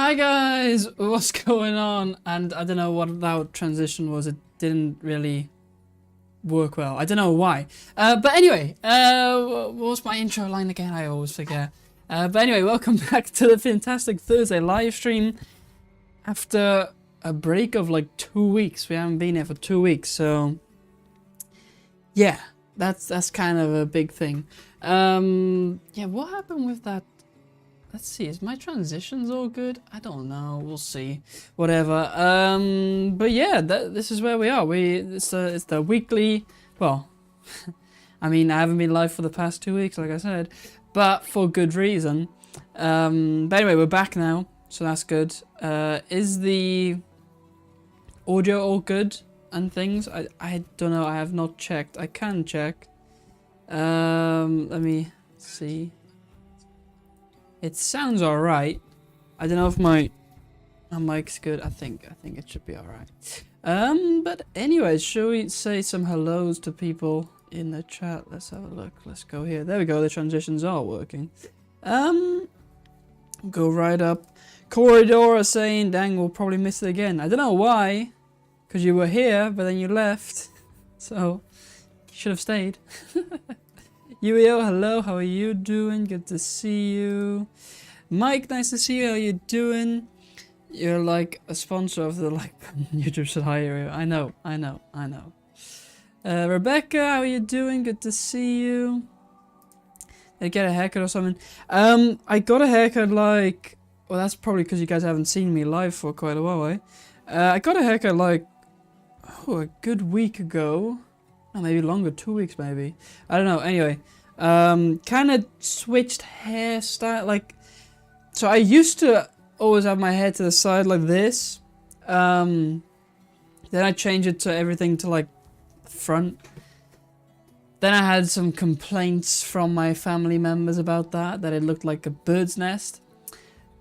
Hi guys, what's going on? And I don't know what that transition was. It didn't really work well. I don't know why. But anyway, what was my intro line again? I always forget. But anyway, welcome back to the Fantastic Thursday live stream. After a break of like 2 weeks, we haven't been here for 2 weeks, so yeah, that's kind of a big thing. Yeah, what happened with that? Let's see, is my transitions all good? I don't know, we'll see. Whatever. But yeah, this is where we are. It's the weekly, well, I mean, I haven't been live for the past 2 weeks, like I said, but for good reason. But anyway, we're back now, so that's good. Is the audio all good and things? I don't know, I have not checked. I can check. Let me see. It sounds alright. I don't know if my mic's good. I think it should be alright. But anyways, shall we say some hellos to people in the chat? Let's have a look. Let's go here. There we go. The transitions are working. Go right up. Corridor saying, dang, we'll probably miss it again. I don't know why. Because you were here, but then you left. So, you should have stayed. Yuio, hello, how are you doing? Good to see you. Mike, nice to see you. How you doing? You're like a sponsor of the like YouTube should hire you. I know. Rebecca, how are you doing? Good to see you. Did I get a haircut or something? I got a haircut like, well, that's probably because you guys haven't seen me live for quite a while, eh? I got a haircut like, a good week ago. Oh, maybe longer, 2 weeks maybe. I don't know. Anyway, kind of switched hairstyle. Like, so I used to always have my hair to the side like this. Then I changed it to everything to like front. Then I had some complaints from my family members about that it looked like a bird's nest.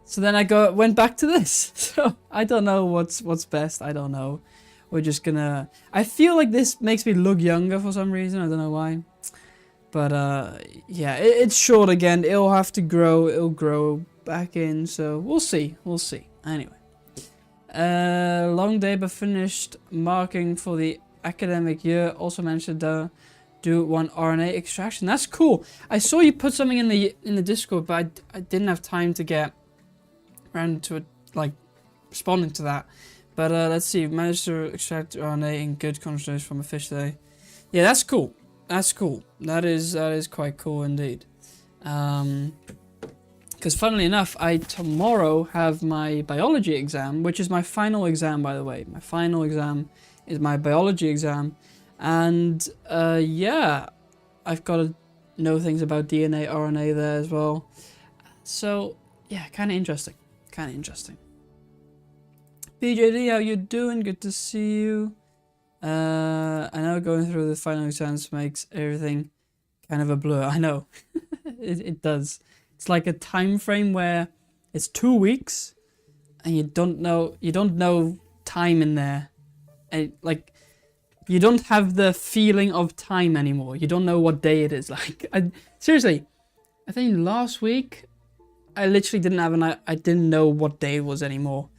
So then I went back to this. So I don't know what's best. I don't know. We're just gonna... I feel like this makes me look younger for some reason. I don't know why. But, yeah, it's short again. It'll have to grow. It'll grow back in. So, we'll see. We'll see. Anyway. Long day, but finished marking for the academic year. Also managed to do one RNA extraction. That's cool. I saw you put something in the Discord, but I didn't have time to get around to it, like, responding to that. But let's see, managed to extract RNA in good concentration from a fish today. Yeah, that's cool. That's cool. That is quite cool indeed. Because funnily enough, I tomorrow have my biology exam, which is my final exam, by the way. My final exam is my biology exam. And yeah, I've got to know things about DNA, RNA there as well. So yeah, kind of interesting. Kind of interesting. PJD, how you doing? Good to see you. I know going through the final exams makes everything kind of a blur. I know. it does. It's like a time frame where it's 2 weeks and you don't know time in there. And like you don't have the feeling of time anymore. You don't know what day it is. Like seriously, I think last week I literally I didn't know what day it was anymore.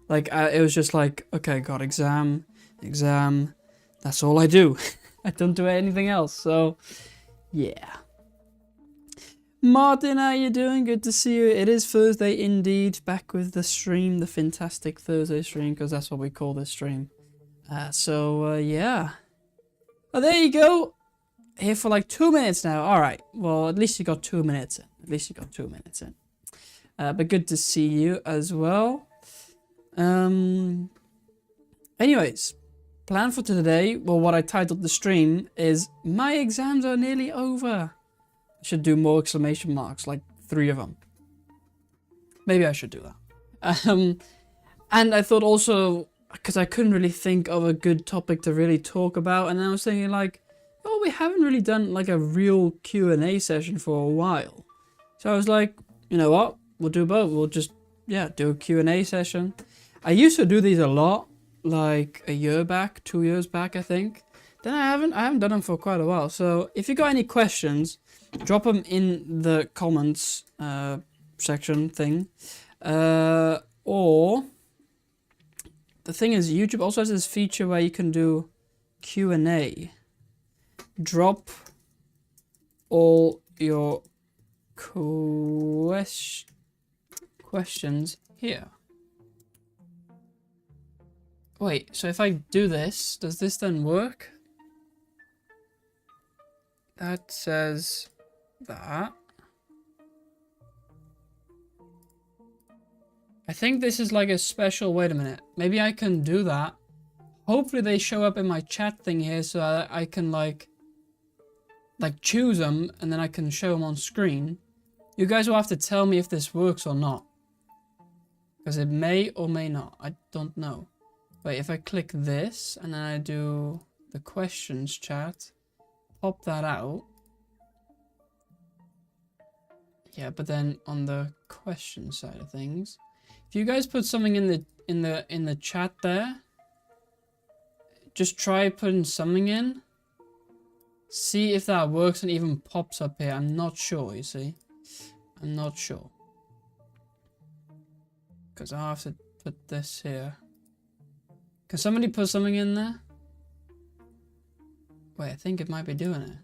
Like, it was just like, okay, got exam, that's all I do. I don't do anything else, so, yeah. Martin, how you doing? Good to see you. It is Thursday indeed, back with the stream, the Fantastic Thursday stream, because that's what we call this stream. Yeah. Oh, there you go. Here for like 2 minutes now. Alright, well, at least you got 2 minutes in. But good to see you as well. Anyways, plan for today, well, what I titled the stream is my exams are nearly over. I should do more exclamation marks, like 3 of them. Maybe I should do that. And I thought also, because I couldn't really think of a good topic to really talk about, and I was thinking like, oh, we haven't really done like a real Q&A session for a while. So I was like, you know what, we'll do both. We'll just, yeah, do a Q&A session. I used to do these a lot, like a year back, 2 years back, I think. Then I haven't done them for quite a while. So if you got any questions, drop them in the comments section thing. Or the thing is, YouTube also has this feature where you can do Q&A. Drop all your questions here. Wait, so if I do this, does this then work? That says that. I think this is like a special, wait a minute. Maybe I can do that. Hopefully they show up in my chat thing here so that I can like choose them and then I can show them on screen. You guys will have to tell me if this works or not. Because it may or may not. I don't know. Wait, if I click this and then I do the questions chat, pop that out. Yeah, but then on the question side of things, if you guys put something in the chat there, just try putting something in. See if that works and even pops up here. I'm not sure, you see. I'm not sure. Because I'll have to put this here. Can somebody put something in there? Wait, I think it might be doing it.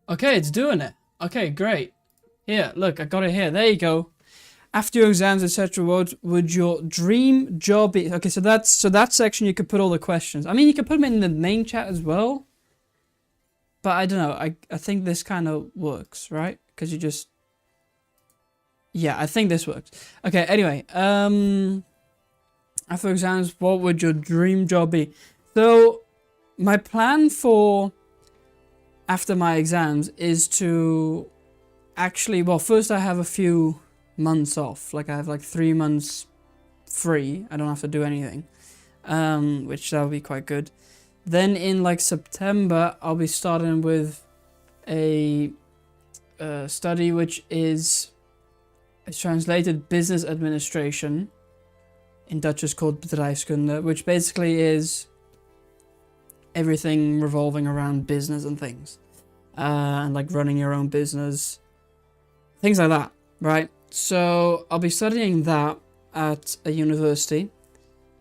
Okay, it's doing it. Okay, great. Here, look, I got it here. There you go. After your exams, etc., what would your dream job be? Okay, so that section you could put all the questions. I mean, you could put them in the main chat as well. But I don't know. I think this kind of works, right? Because you just... Yeah, I think this works. Okay, anyway. After exams, what would your dream job be? So, my plan for after my exams is to actually... Well, first I have a few months off. Like, I have like 3 months free. I don't have to do anything. Which that would be quite good. Then in like September, I'll be starting with a study which is translated business administration. In Dutch is called bedrijfskunde, which basically is everything revolving around business and things. And like running your own business. Things like that, right? So I'll be studying that at a university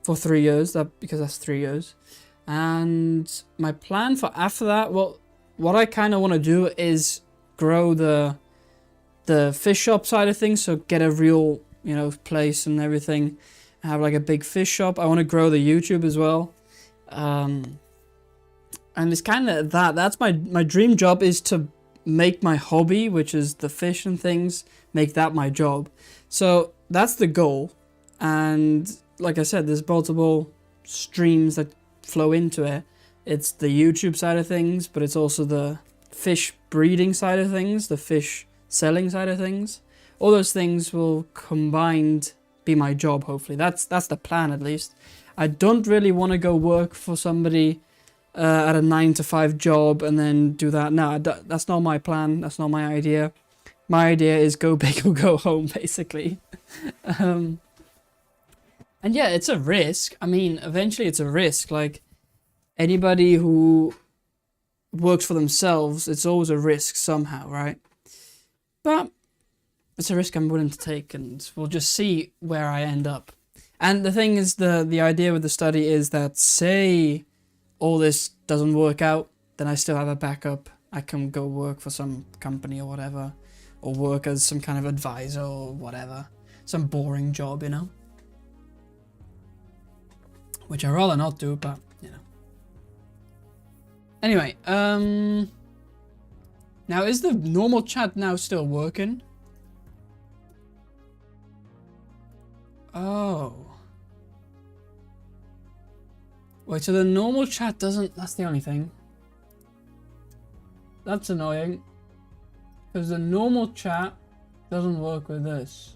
for 3 years, because that's 3 years. And my plan for after that, well, what I kind of want to do is grow the fish shop side of things. So get a real, you know, place and everything. Have like a big fish shop. I want to grow the YouTube as well. And it's kind of that's my dream job, is to make my hobby, which is the fish and things, make that my job. So that's the goal. And like I said, there's multiple streams that flow into it. It's the YouTube side of things, but it's also the fish breeding side of things, the fish selling side of things. All those things will combined be my job, hopefully. That's the plan, at least. I don't really want to go work for somebody at a 9-to-5 job and then do that. No, that's not my plan. That's not my idea. My idea is go big or go home, basically. And yeah, it's a risk. I mean, eventually it's a risk. Like, anybody who works for themselves, it's always a risk somehow, right? But it's a risk I'm willing to take, and we'll just see where I end up. And the thing is, the idea with the study is that, say all this doesn't work out, then I still have a backup. I can go work for some company or whatever, or work as some kind of advisor or whatever. Some boring job, you know? Which I'd rather not do, but, you know. Anyway, now is the normal chat now still working? Oh. Wait, so the normal chat doesn't... That's the only thing. That's annoying. Because the normal chat doesn't work with this.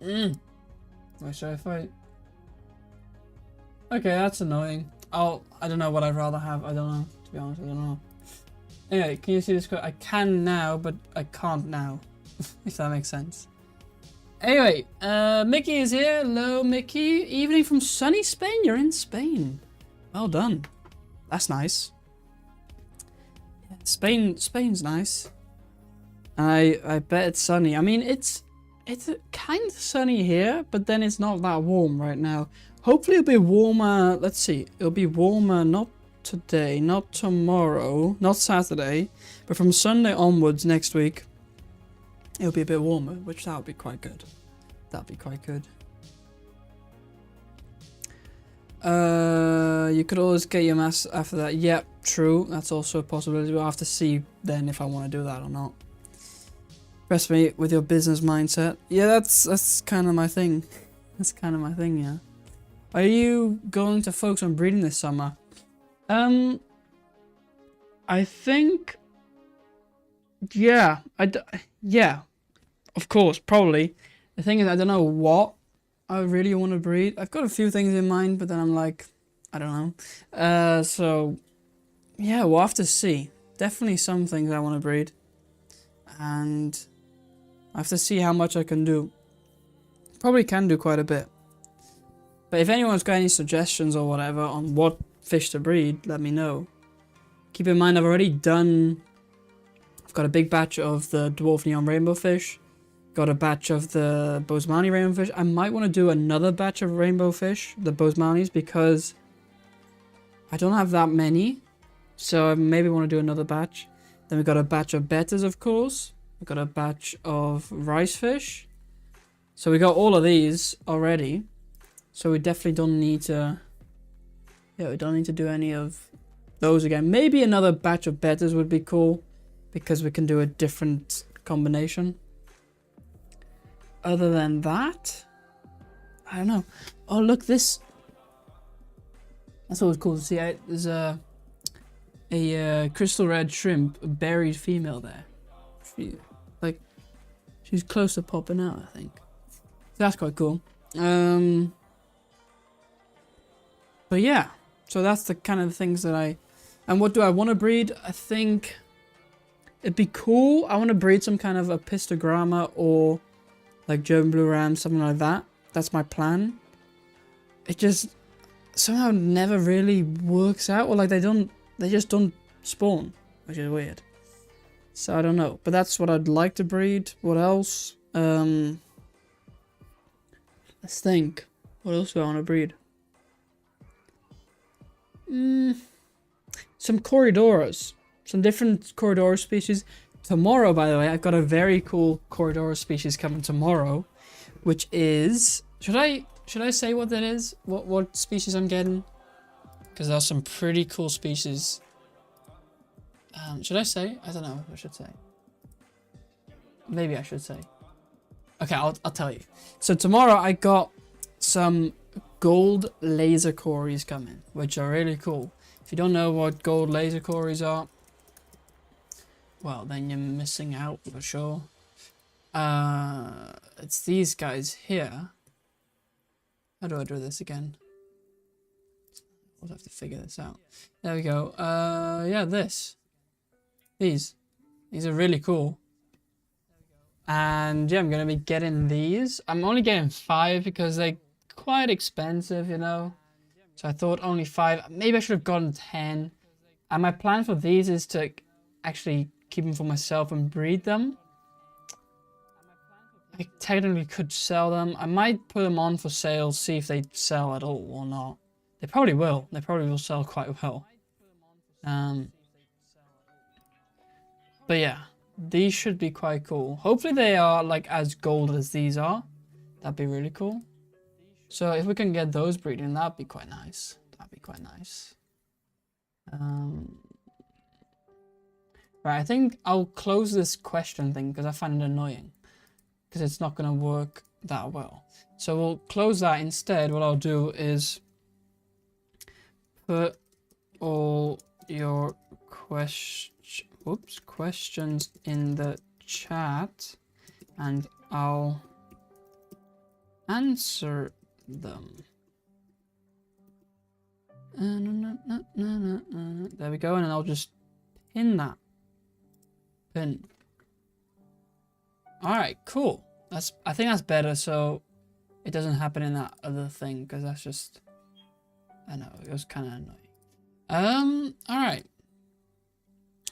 Wait, so if I... Okay, that's annoying. I don't know what I'd rather have. I don't know. To be honest, I don't know. Anyway, can you see this? I can now, but I can't now. If that makes sense. Anyway, Mickey is here. Hello, Mickey. Evening from sunny Spain. You're in Spain. Well done. That's nice. Yeah, Spain's nice. I bet it's sunny. I mean, it's It's kind of sunny here, but then it's not that warm right now. Hopefully it'll be warmer. Let's see. It'll be warmer not today, not tomorrow, not Saturday, but from Sunday onwards next week, it'll be a bit warmer, which that would be quite good. That'd be quite good. You could always get your mask after that. Yep, true. That's also a possibility. We'll have to see then if I want to do that or not. Trust me, with your business mindset. Yeah, that's kind of my thing. That's kind of my thing, yeah. Are you going to focus on breeding this summer? I think... Yeah, yeah, of course, probably. The thing is, I don't know what I really want to breed. I've got a few things in mind, but then I'm like, I don't know. So, yeah, we'll have to see. Definitely some things I want to breed. And I have to see how much I can do. Probably can do quite a bit. But if anyone's got any suggestions or whatever on what fish to breed, let me know. Keep in mind, I've already done... I've got a big batch of the dwarf neon rainbow fish. Got a batch of the Bosemani rainbow fish. I might want to do another batch of rainbow fish, the Bosemanis, because I don't have that many. So I maybe want to do another batch. Then we've got a batch of bettas, of course. We've got a batch of rice fish. So we got all of these already. So we definitely don't need to... Yeah, we don't need to do any of those again. Maybe another batch of bettas would be cool, because we can do a different combination. Other than that, I don't know. Oh, look, this... That's always cool to see. There's a crystal red shrimp, a buried female there. She's close to popping out, I think. So that's quite cool. But yeah, so that's the kind of things that I... And what do I want to breed? I think it'd be cool. I want to breed some kind of a pistogramma or like German blue ram, something like that. That's my plan. It just somehow never really works out, or like they just don't spawn, which is weird. So I don't know, but that's what I'd like to breed. What else? Let's think. What else do I want to breed? Some Corridoras. Some different Corridora species. Tomorrow, by the way, I've got a very cool Corridora species coming tomorrow, which is... Should I say what that is? What species I'm getting? Because there's some pretty cool species. Should I say? I don't know if I should say. Maybe I should say. Okay, I'll tell you. So tomorrow I got some gold laser cories coming, which are really cool. If you don't know what gold laser cories are, well, then you're missing out for sure. It's these guys here. How do I do this again? I'll have to figure this out. There we go. Yeah, These are really cool. And yeah, I'm gonna be getting these. I'm only getting 5 because they're quite expensive, you know. So I thought only 5. Maybe I should have gotten 10. And my plan for these is to actually keep them for myself and breed them. I technically could sell them. I might put them on for sale, see if they sell at all or not. They probably will. They probably will sell quite well. But yeah, these should be quite cool. Hopefully they are like as gold as these are. That'd be really cool. So if we can get those breeding, that'd be quite nice. That'd be quite nice. Right, I think I'll close this question thing because I find it annoying. Because it's not going to work that well. So we'll close that instead. What I'll do is put all your questions in the chat and I'll answer them. There we go, and then I'll just pin that. Pin. Alright, cool. I think that's better, so it doesn't happen in that other thing, because that's just... I know, it was kind of annoying. Alright.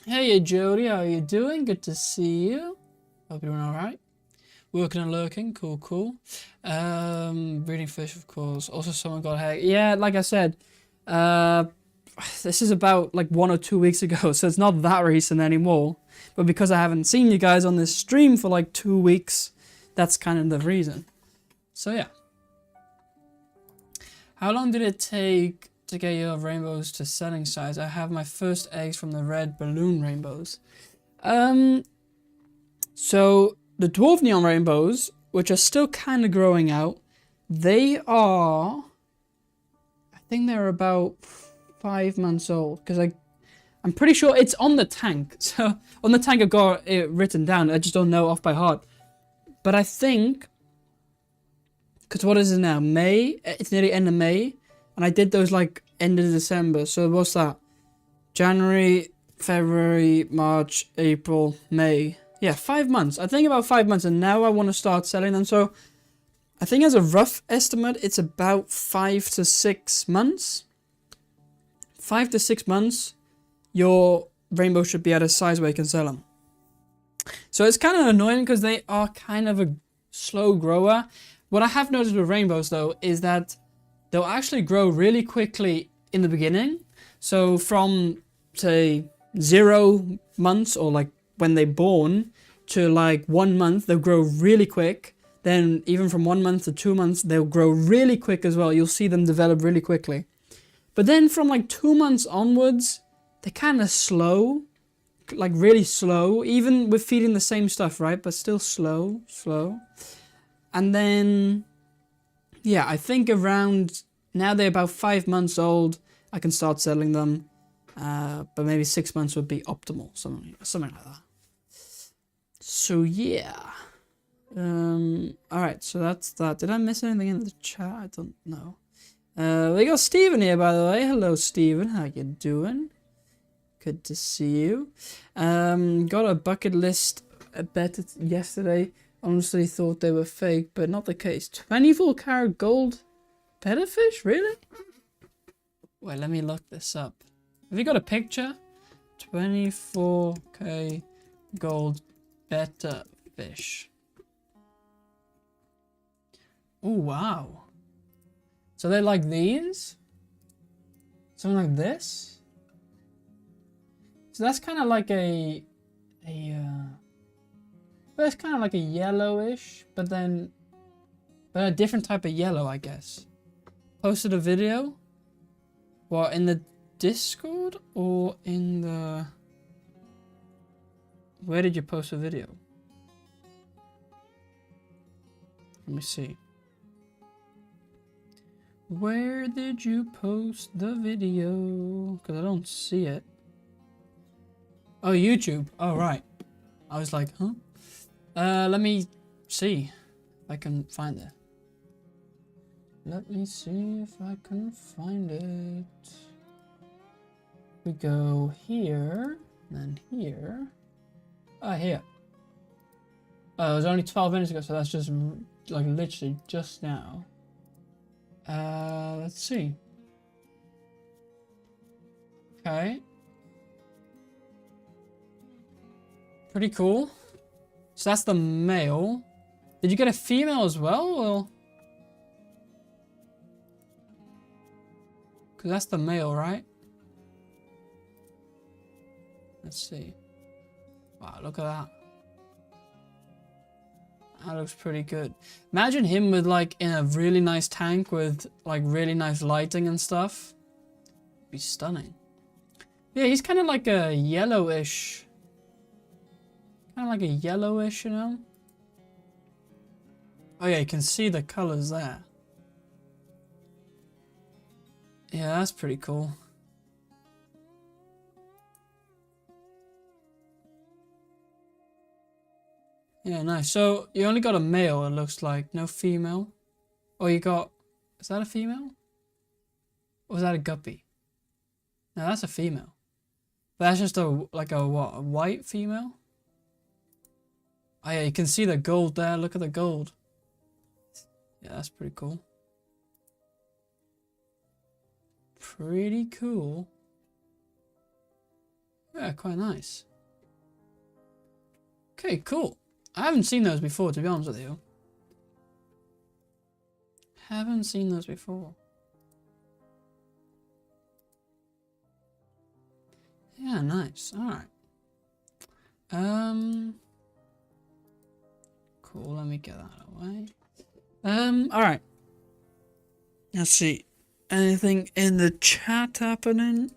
Hey, Jody, how are you doing? Good to see you. Hope you're doing alright. Working and lurking, cool, cool. Breeding fish, of course. Also, someone got hair. Yeah, like I said, this is about like 1 or 2 weeks ago, so it's not that recent anymore. But because I haven't seen you guys on this stream for like 2 weeks, that's kind of the reason. So yeah. How long did it take to get your rainbows to setting size? I have my first eggs from the red balloon rainbows. So the dwarf neon rainbows, which are still kind of growing out, they are, I think they're about 5 months old, because I'm pretty sure it's on the tank. So on the tank I've got it written down. I just don't know off by heart. But I think, because what is it now? May? It's nearly end of May. And I did those like end of December. So what's that? January, February, March, April, May. Yeah, 5 months. I think about 5 months. And now I want to start selling them. So I think as a rough estimate, it's about 5 to 6 months. 5 to 6 months, your rainbow should be at a size where you can sell them. So it's kind of annoying because they are kind of a slow grower. What I have noticed with rainbows though is that they'll actually grow really quickly in the beginning. So from say 0 months or like when they're born to like 1 month, they'll grow really quick. Then even from 1 month to 2 months, they'll grow really quick as well. You'll see them develop really quickly. But then from like 2 months onwards, they're kind of slow, like really slow, even with feeding the same stuff, right? But still slow. And then, yeah, I think around, now they're about 5 months old, I can start selling them. But maybe 6 months would be optimal, something like that. So yeah. Alright, so that's that. Did I miss anything in the chat? I don't know. We got Steven here, by the way. Hello, Steven. How you doing? Good to see you. Got a bucket list bet yesterday. Honestly thought they were fake, but not the case. 24 karat gold betta fish? Really? Wait, let me look this up. Have you got a picture? 24k gold betta fish. Oh, wow. So they're like these? Something like this? So that's kind of like a it's kind of like a yellowish, but a different type of yellow, I guess. Posted a video? What, in the Discord or in the... Where did you post a video? Let me see. Where did you post the video? Because I don't see it. Oh, YouTube. Oh, right. I was like, huh? Let me see if I can find it. Let me see if I can find it. We go here, then here. Ah, here. Oh, it was only 12 minutes ago, so that's just like literally just now. Let's see. Okay. Pretty cool. So that's the male. Did you get a female as well, or? Because that's the male, right? Let's see. Wow, look at that. That looks pretty good. Imagine him with like in a really nice tank with like really nice lighting and stuff. It'd be stunning. Yeah, he's kind of like a yellowish. Kind of like a yellowish, you know? Oh yeah, you can see the colors there. Yeah, that's pretty cool. Yeah, nice. So you only got a male, it looks like. No female. Or you got... Is that a female? Or is that a guppy? No, that's a female. But that's just a, like a what? A white female? Oh yeah, you can see the gold there. Look at the gold. Yeah, that's pretty cool. Pretty cool. Yeah, quite nice. Okay, cool. I haven't seen those before, to be honest with you. Haven't seen those before. Yeah, nice. Alright. Cool, let me get that away. Alright. Let's see. Anything in the chat happening?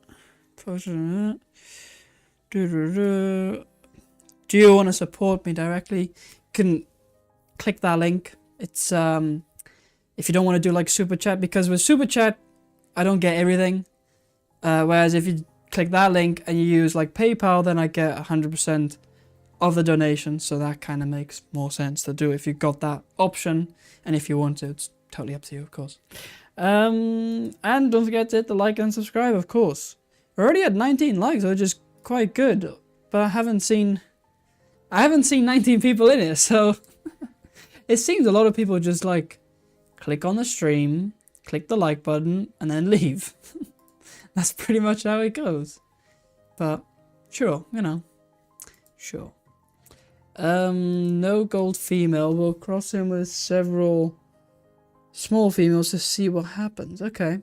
Do you want to support me directly? You can click that link. It's if you don't want to do like super chat, because with super chat I don't get everything. Whereas if you click that link and you use like PayPal, then I get 100% of the donation. So that kind of makes more sense to do if you got that option, and if you want to, it's totally up to you, of course. And don't forget to hit the like and subscribe, of course. We're already at 19 likes, which is quite good, but I haven't seen 19 people in it, so it seems a lot of people just like click on the stream, click the like button, and then leave. That's pretty much how it goes. But sure, you know, sure. No gold female. We'll cross in with several small females to see what happens. Okay.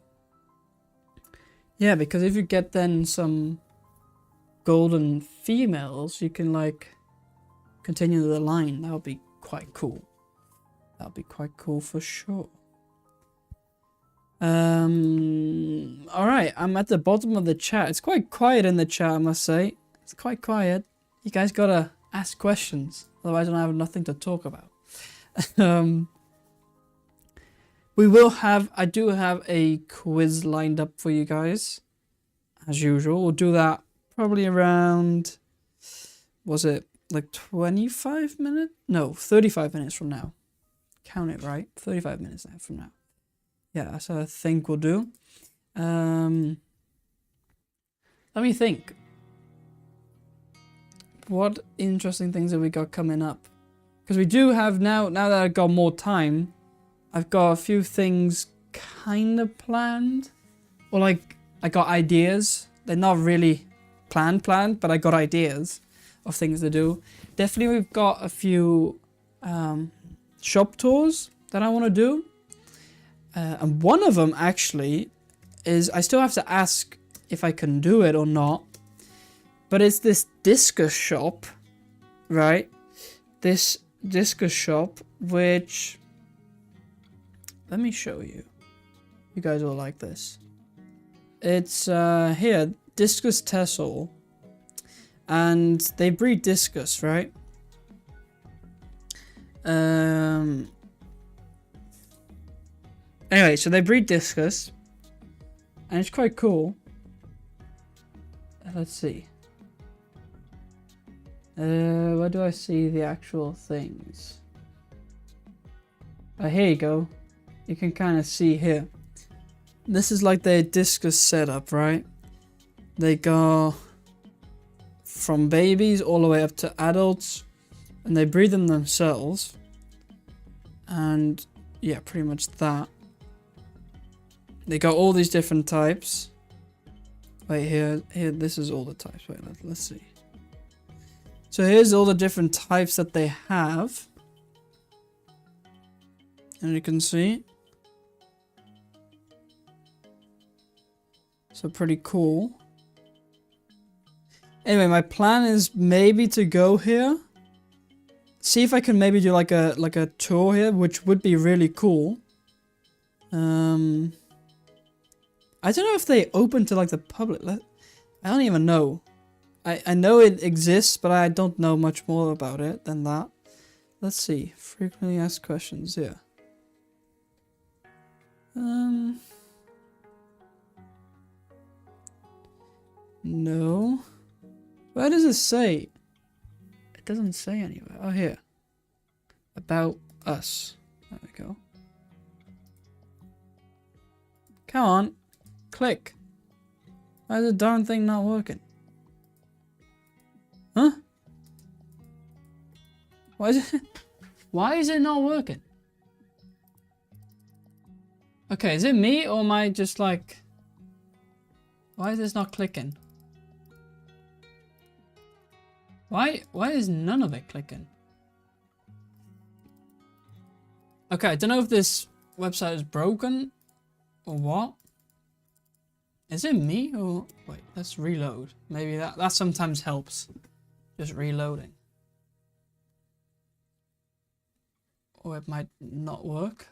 Yeah, because if you get then some golden females, you can like continue the line. That would be quite cool. That would be quite cool for sure. Alright, I'm at the bottom of the chat. It's quite quiet in the chat, I must say. It's quite quiet. You guys gotta ask questions, otherwise I don't have nothing to talk about. I do have a quiz lined up for you guys, as usual. We'll do that probably around, was it like 25 minutes? No, 35 minutes from now. Count it right, 35 minutes from now. Yeah, that's what I think we'll do. Let me think. What interesting things have we got coming up? Because we do have now that I've got more time, I've got a few things kind of planned. Or like, I got ideas. They're not really planned, but I got ideas of things to do. Definitely we've got a few shop tours that I want to do. And one of them actually is, I still have to ask if I can do it or not. But it's this Discus Shop, right? This Discus Shop, which, let me show you. You guys will like this. It's here, Discus Tessel. And they breed discus, right? Anyway, so they breed discus. And it's quite cool. Let's see. Where do I see the actual things? Oh, here you go. You can kind of see here. This is like their discus setup, right? They go from babies all the way up to adults, and they breed them themselves. And yeah, pretty much that. They got all these different types. Wait, here, this is all the types. Wait, let's see. So here's all the different types that they have. And you can see. So pretty cool. Anyway, my plan is maybe to go here. See if I can maybe do like a tour here, which would be really cool. I don't know if they open to like the public. I don't even know. I know it exists, but I don't know much more about it than that. Let's see. Frequently asked questions, yeah. No. Where does it say? It doesn't say anywhere. Oh, here. About us. There we go. Come on. Click. Why is the darn thing not working? Huh? Why is it not working? Okay, is it me or am I just like... Why is this not clicking? Why is none of it clicking? Okay, I don't know if this website is broken or what. Is it me or... Wait, let's reload. Maybe that sometimes helps. Just reloading. Or it might not work.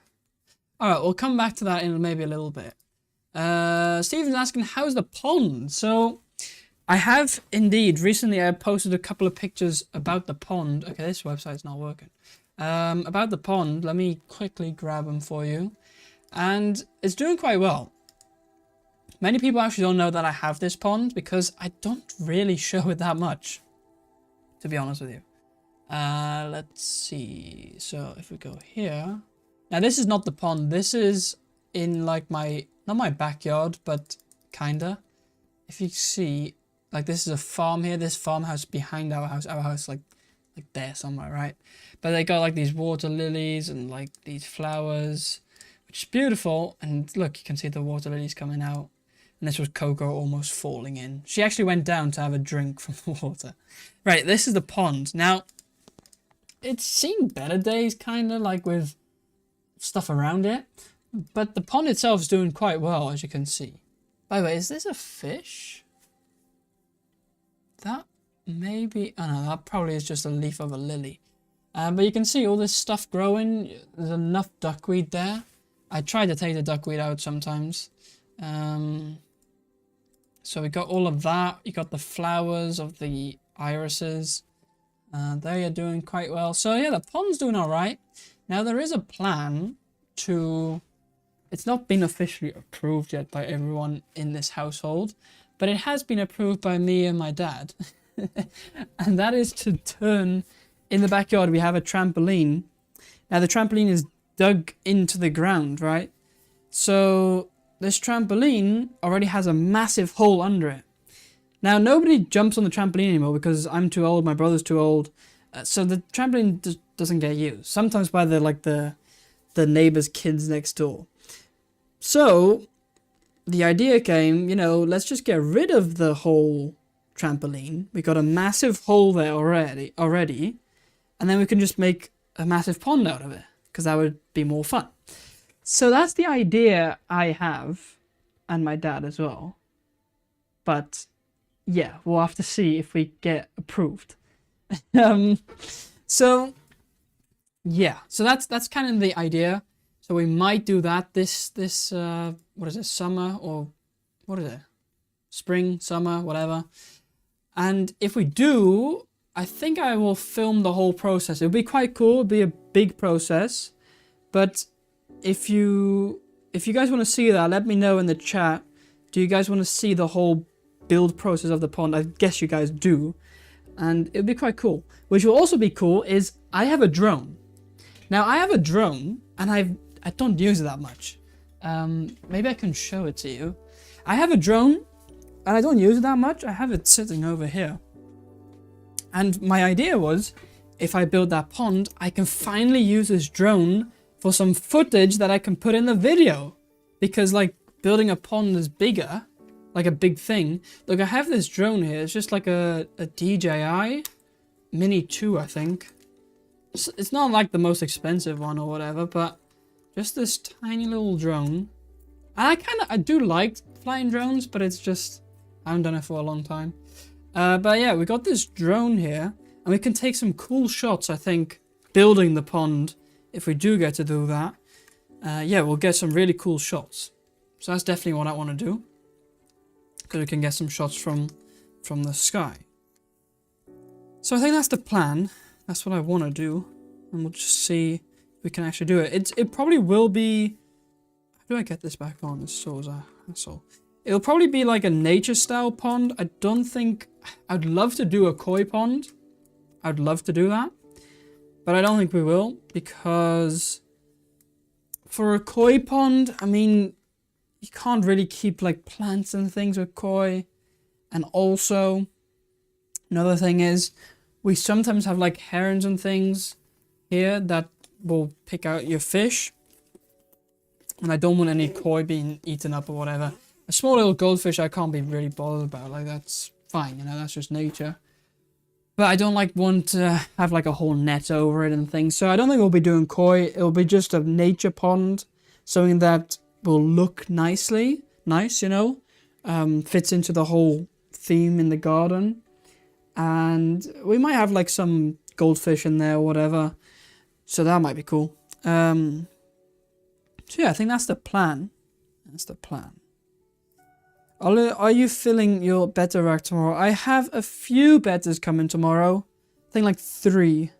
Alright, we'll come back to that in maybe a little bit. Steven's asking, how's the pond? So, I have indeed, recently I posted a couple of pictures about the pond. Okay, this website's not working. About the pond, let me quickly grab them for you. And it's doing quite well. Many people actually don't know that I have this pond because I don't really show it that much, to be honest with you. Let's see. So if we go here. Now this is not the pond. This is in like my, not my backyard, but kinda. If you see, like this is a farm here. This farmhouse behind our house like there somewhere, right? But they got like these water lilies and like these flowers, which is beautiful. And look, you can see the water lilies coming out. And this was Coco almost falling in. She actually went down to have a drink from the water. Right, this is the pond. Now, it's seen better days, kind of, like with stuff around it. But the pond itself is doing quite well, as you can see. By the way, is this a fish? That maybe... Oh no, that probably is just a leaf of a lily. But you can see all this stuff growing. There's enough duckweed there. I try to take the duckweed out sometimes. So we got all of that. You got the flowers of the irises. They are doing quite well. So yeah, the pond's doing all right. Now there is a plan to... It's not been officially approved yet by everyone in this household, but it has been approved by me and my dad. And that is to turn... In the backyard, we have a trampoline. Now the trampoline is dug into the ground, right? So... This trampoline already has a massive hole under it. Now, nobody jumps on the trampoline anymore because I'm too old, my brother's too old. So the trampoline doesn't get used. Sometimes by the neighbor's kids next door. So, the idea came, you know, let's just get rid of the whole trampoline. We got a massive hole there already. And then we can just make a massive pond out of it. Because that would be more fun. So that's the idea I have, and my dad as well. But yeah, we'll have to see if we get approved. So yeah, so that's kind of the idea. So we might do that this what is it, summer, or what is it, spring, summer, whatever. And if we do, I think I will film the whole process. It'll be quite cool. It'll be a big process, but if you guys want to see that, let me know in the chat. Do you guys want to see the whole build process of the pond? I guess you guys do. And it'll be quite cool. Which will also be cool is I have a drone. Now I have a drone and I don't use it that much. Maybe I can show it to you. I have a drone and I don't use it that much. I have it sitting over here. And my idea was, if I build that pond, I can finally use this drone for some footage that I can put in the video. Because like building a pond is bigger, like a big thing. Look, I have this drone here. It's just like a DJI Mini 2, I think. It's not like the most expensive one or whatever, but just this tiny little drone. And I do like flying drones, but it's just, I haven't done it for a long time. But yeah, we got this drone here and we can take some cool shots, I think, building the pond. If we do get to do that, yeah, we'll get some really cool shots. So that's definitely what I want to do. Because we can get some shots from the sky. So I think that's the plan. That's what I want to do. And we'll just see if we can actually do it. It probably will be... How do I get this back on? This saws a hassle. It'll probably be like a nature style pond. I don't think... I'd love to do a koi pond. I'd love to do that. But I don't think we will, because for a koi pond, I mean, you can't really keep like plants and things with koi. And also, another thing is, we sometimes have like herons and things here that will pick out your fish. And I don't want any koi being eaten up or whatever. A small little goldfish I can't be really bothered about, like that's fine, you know, that's just nature. But I don't like want to have like a whole net over it and things. So I don't think we'll be doing koi. It'll be just a nature pond. Something that will look nice, you know. Fits into the whole theme in the garden. And we might have like some goldfish in there or whatever. So that might be cool. So yeah, I think that's the plan. That's the plan. Are you filling your betta rack tomorrow? I have a few bettas coming tomorrow. I think like 3.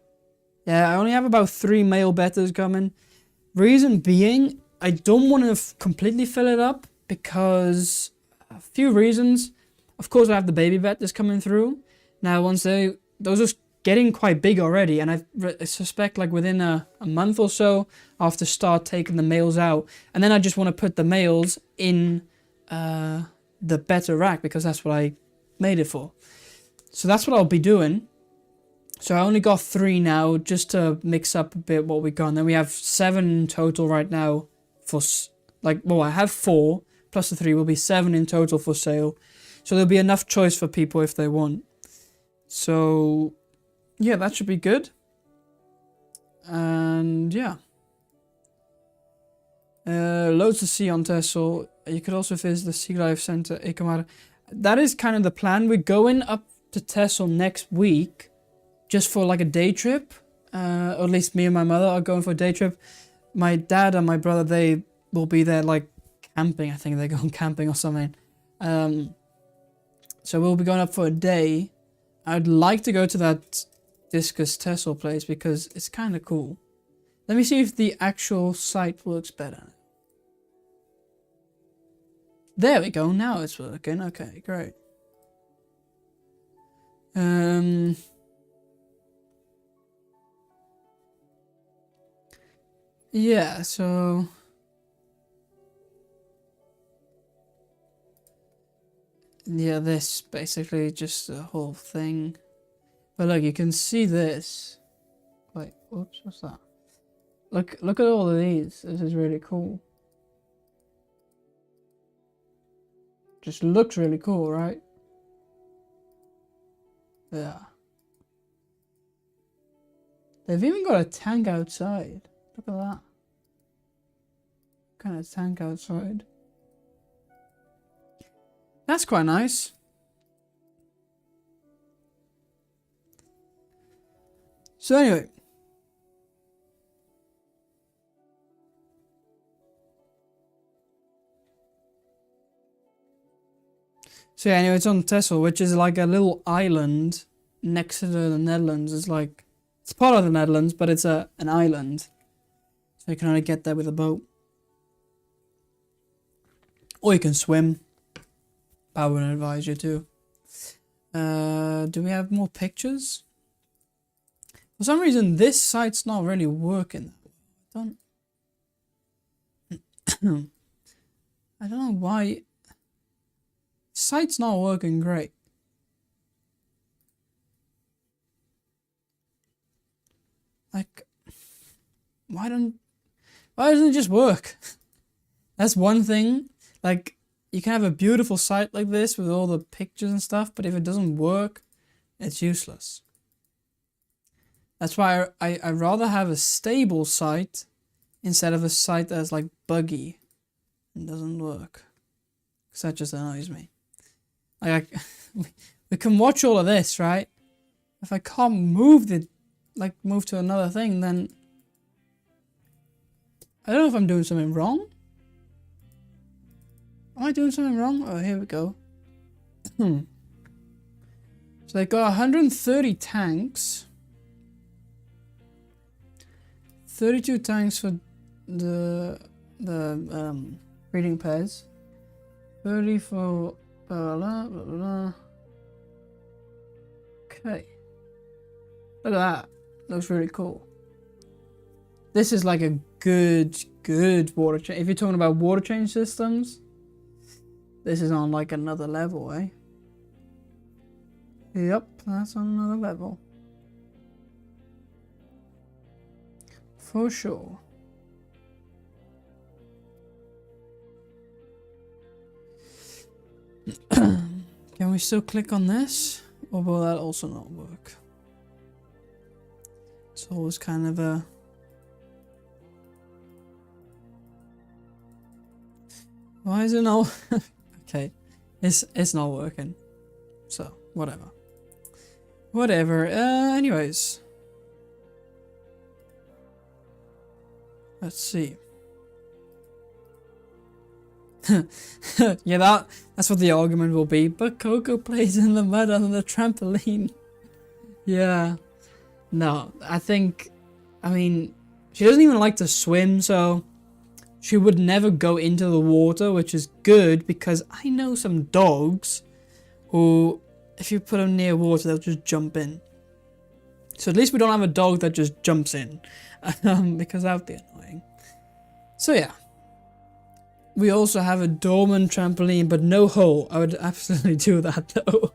Yeah, I only have about 3 male bettas coming. Reason being, I don't want to completely fill it up because a few reasons. Of course, I have the baby bettas coming through. Now, those are getting quite big already, and I suspect like within a month or so, I'll have to start taking the males out. And then I just want to put the males in the betta rack because that's what I made it for. So that's what I'll be doing. So I only got 3 now just to mix up a bit what we got. And then we have 7 in total right now for I have 4 plus the 3 will be 7 in total for sale. So there'll be enough choice for people if they want. So yeah, that should be good. And yeah. Loads to see on Texel. You could also visit the Sea Life Center, Ekamara. That is kind of the plan. We're going up to Texel next week just for like a day trip. Or at least me and my mother are going for a day trip. My dad and my brother, they will be there like camping. I think they're going camping or something. So we'll be going up for a day. I'd like to go to that Discus Texel place because it's kind of cool. Let me see if the actual site works better. There we go, now it's working. Okay, great. Yeah, so yeah, this basically just the whole thing. But look, you can see this. Wait, whoops, what's that? Look at all of these. This is really cool. Just looks really cool, right? Yeah. They've even got a tank outside. Look at that. What kind of tank outside? That's quite nice. So anyway. So yeah, anyway, it's on Texel, which is like a little island next to the Netherlands. It's like, it's part of the Netherlands, but it's an island. So you can only get there with a boat. Or you can swim. But I wouldn't advise you to. Do we have more pictures? For some reason, this site's not really working. I don't know why. Site's not working great. Like, why doesn't it just work? That's one thing. Like, you can have a beautiful site like this with all the pictures and stuff, but if it doesn't work, it's useless. That's why I rather have a stable site instead of a site that's like buggy and doesn't work. Because that just annoys me. Like, we can watch all of this, right? If I can't move move to another thing, then I don't know if I'm doing something wrong. Am I doing something wrong? Oh, here we go. So they got 130 tanks. 32 tanks for the breeding pairs. 30 for blah, blah, blah, blah. Okay. Look at that. Looks really cool. This is like a good water change. If you're talking about water change systems, this is on like another level, eh? Yep, that's on another level. For sure. Can we still click on this? Or will that also not work? It's always kind of a... Why is it not... Okay, it's not working. So, whatever. Whatever, anyways. Let's see. Yeah, that's what the argument will be. But Coco plays in the mud on the trampoline. Yeah. No, I mean, she doesn't even like to swim, so she would never go into the water, which is good because I know some dogs who, if you put them near water, they'll just jump in. So at least we don't have a dog that just jumps in, because that would be annoying. So yeah. We also have a dormant trampoline, but no hole. I would absolutely do that though.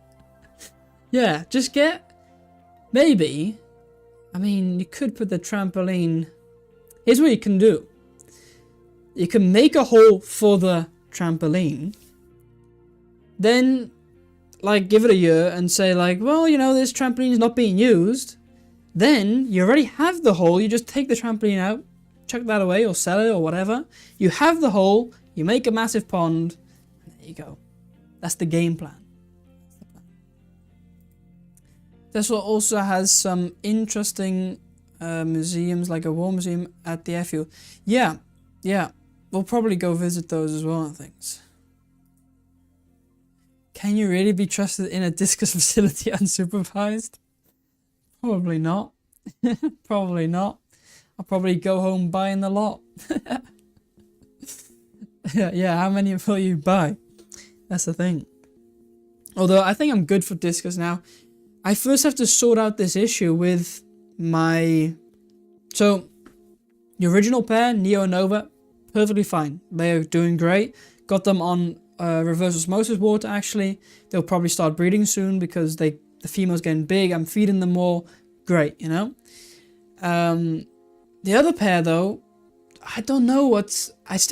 Yeah, just get... Maybe... I mean, you could put the trampoline... Here's what you can do. You can make a hole for the trampoline. Then, like, give it a year and say, like, well, you know, this trampoline is not being used. Then, you already have the hole. You just take the trampoline out, chuck that away, or sell it, or whatever. You have the hole. You make a massive pond. And there you go. That's the game plan. This one also has some interesting museums, like a war museum at the airfield. Yeah. We'll probably go visit those as well and things. Can you really be trusted in a discus facility unsupervised? Probably not. Probably not. I'll probably go home buying the lot. Yeah, how many will you buy? That's the thing. Although I think I'm good for discus now. I first have to sort out this issue with my... So, the original pair, Neo and Nova, perfectly fine. They're doing great. Got them on reverse osmosis water, actually. They'll probably start breeding soon because the female's getting big. I'm feeding them more. Great, you know? The other pair, though, I still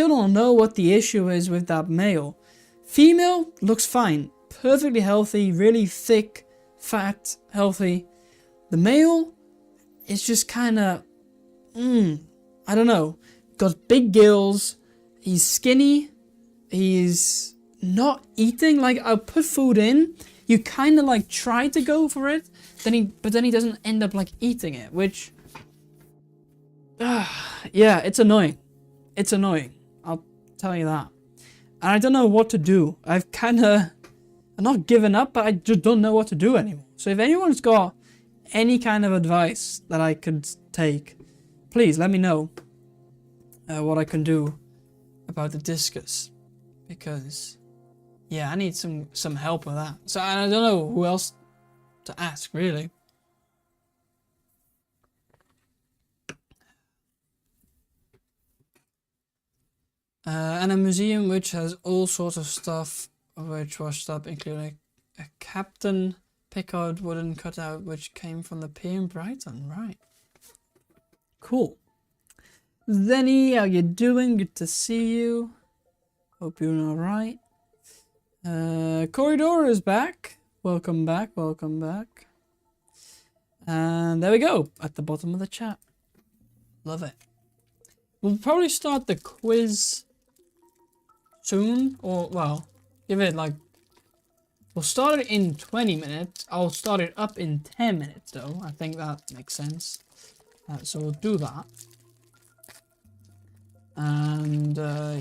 don't know what the issue is with that male. Female looks fine. Perfectly healthy, really thick, fat, healthy. The male is just kind of, I don't know. Got big gills. He's skinny. He's not eating. Like, I'll put food in. You kind of like try to go for it. But then he doesn't end up like eating it, which... yeah, it's annoying. It's annoying. I'll tell you that. And I don't know what to do. I'm not given up, but I just don't know what to do anymore. So if anyone's got any kind of advice that I could take, please let me know what I can do about the discus. Because, yeah, I need some help with that. So I don't know who else to ask, really. And a museum which has all sorts of stuff which washed up, including a Captain Pickard wooden cutout which came from the pier in Brighton. Right. Cool. Zenny, how you doing? Good to see you. Hope you're alright. Corridor is back. Welcome back, welcome back. And there we go, at the bottom of the chat. Love it. We'll probably start the quiz soon, or, well, give it like... We'll start it in 20 minutes. I'll start it up in 10 minutes, though. I think that makes sense. So we'll do that. And,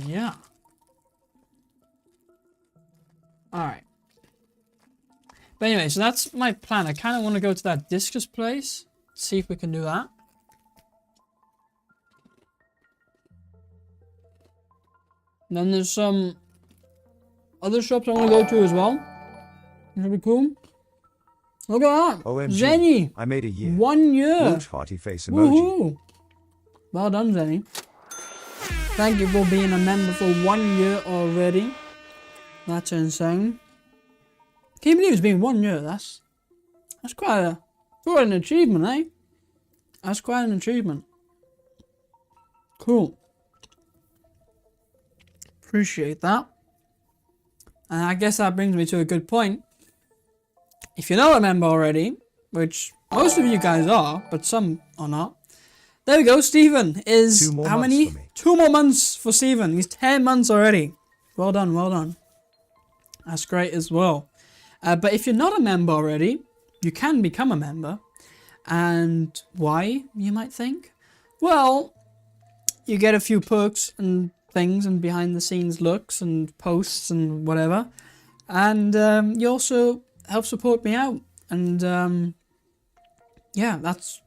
yeah. Alright. But anyway, so that's my plan. I kind of want to go to that discus place. See if we can do that. And then there's some other shops I want to go to as well. That'll be cool. Look at that. OMG, Zenny. I made a year. 1 year. Huge hearty face emoji. Woohoo. Well done, Zenny. Thank you for being a member for 1 year already. That's insane. Can you believe it's been 1 year? That's quite an achievement, eh? That's quite an achievement. Cool. Appreciate that. And I guess that brings me to a good point. If you're not a member already, which most of you guys are, but some or not. There we go. Stephen is 2 more how months many? for me. 2 more months for Stephen. He's 10 months already. Well done, well done. That's great as well. But if you're not a member already, you can become a member. And why, you might think? Well, you get a few perks and things and behind the scenes looks and posts and whatever. And you also help support me out. And yeah, that's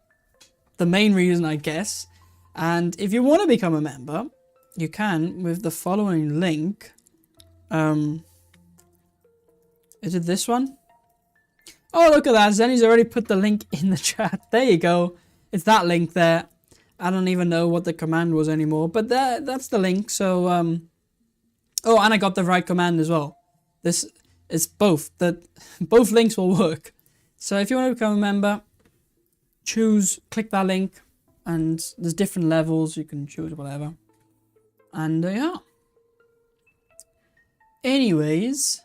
the main reason, I guess. And if you want to become a member, you can with the following link. Is it this one? Oh, look at that. Zenny's already put the link in the chat. There you go. It's that link there. I don't even know what the command was anymore, but that's the link. So, oh, and I got the right command as well. This is both. Both links will work. So if you want to become a member, click that link, and there's different levels. You can choose whatever. And yeah. Anyways,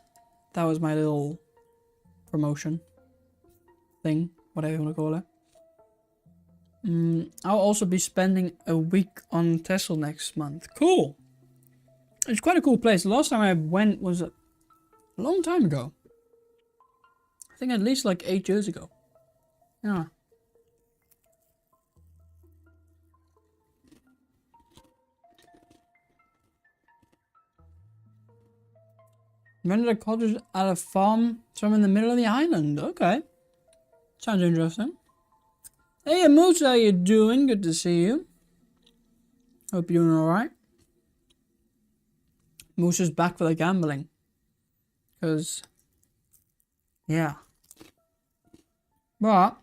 that was my little promotion thing, whatever you want to call it. I'll also be spending a week on Texel next month. Cool. It's quite a cool place. The last time I went was a long time ago. I think at least like 8 years ago. Yeah. Rented a cottage at a farm, so I'm in the middle of the island. Okay. Sounds interesting. Hey, Moose, how you doing? Good to see you. Hope you're doing alright. Moose is back for the gambling. Because, yeah. But,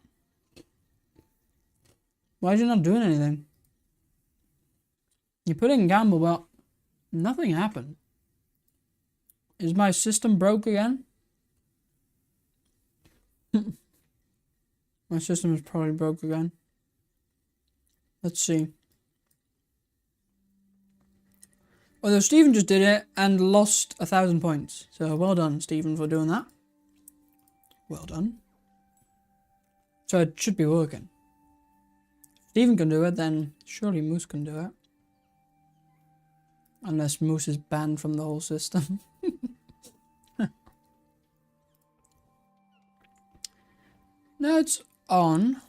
why are you not doing anything? You put in gamble, but nothing happened. Is my system broke again? My system is probably broke again. Let's see. Although Stephen just did it and lost 1,000 points. So well done, Stephen, for doing that. Well done. So it should be working. If Stephen can do it, then surely Moose can do it. Unless Moose is banned from the whole system. No, it's on.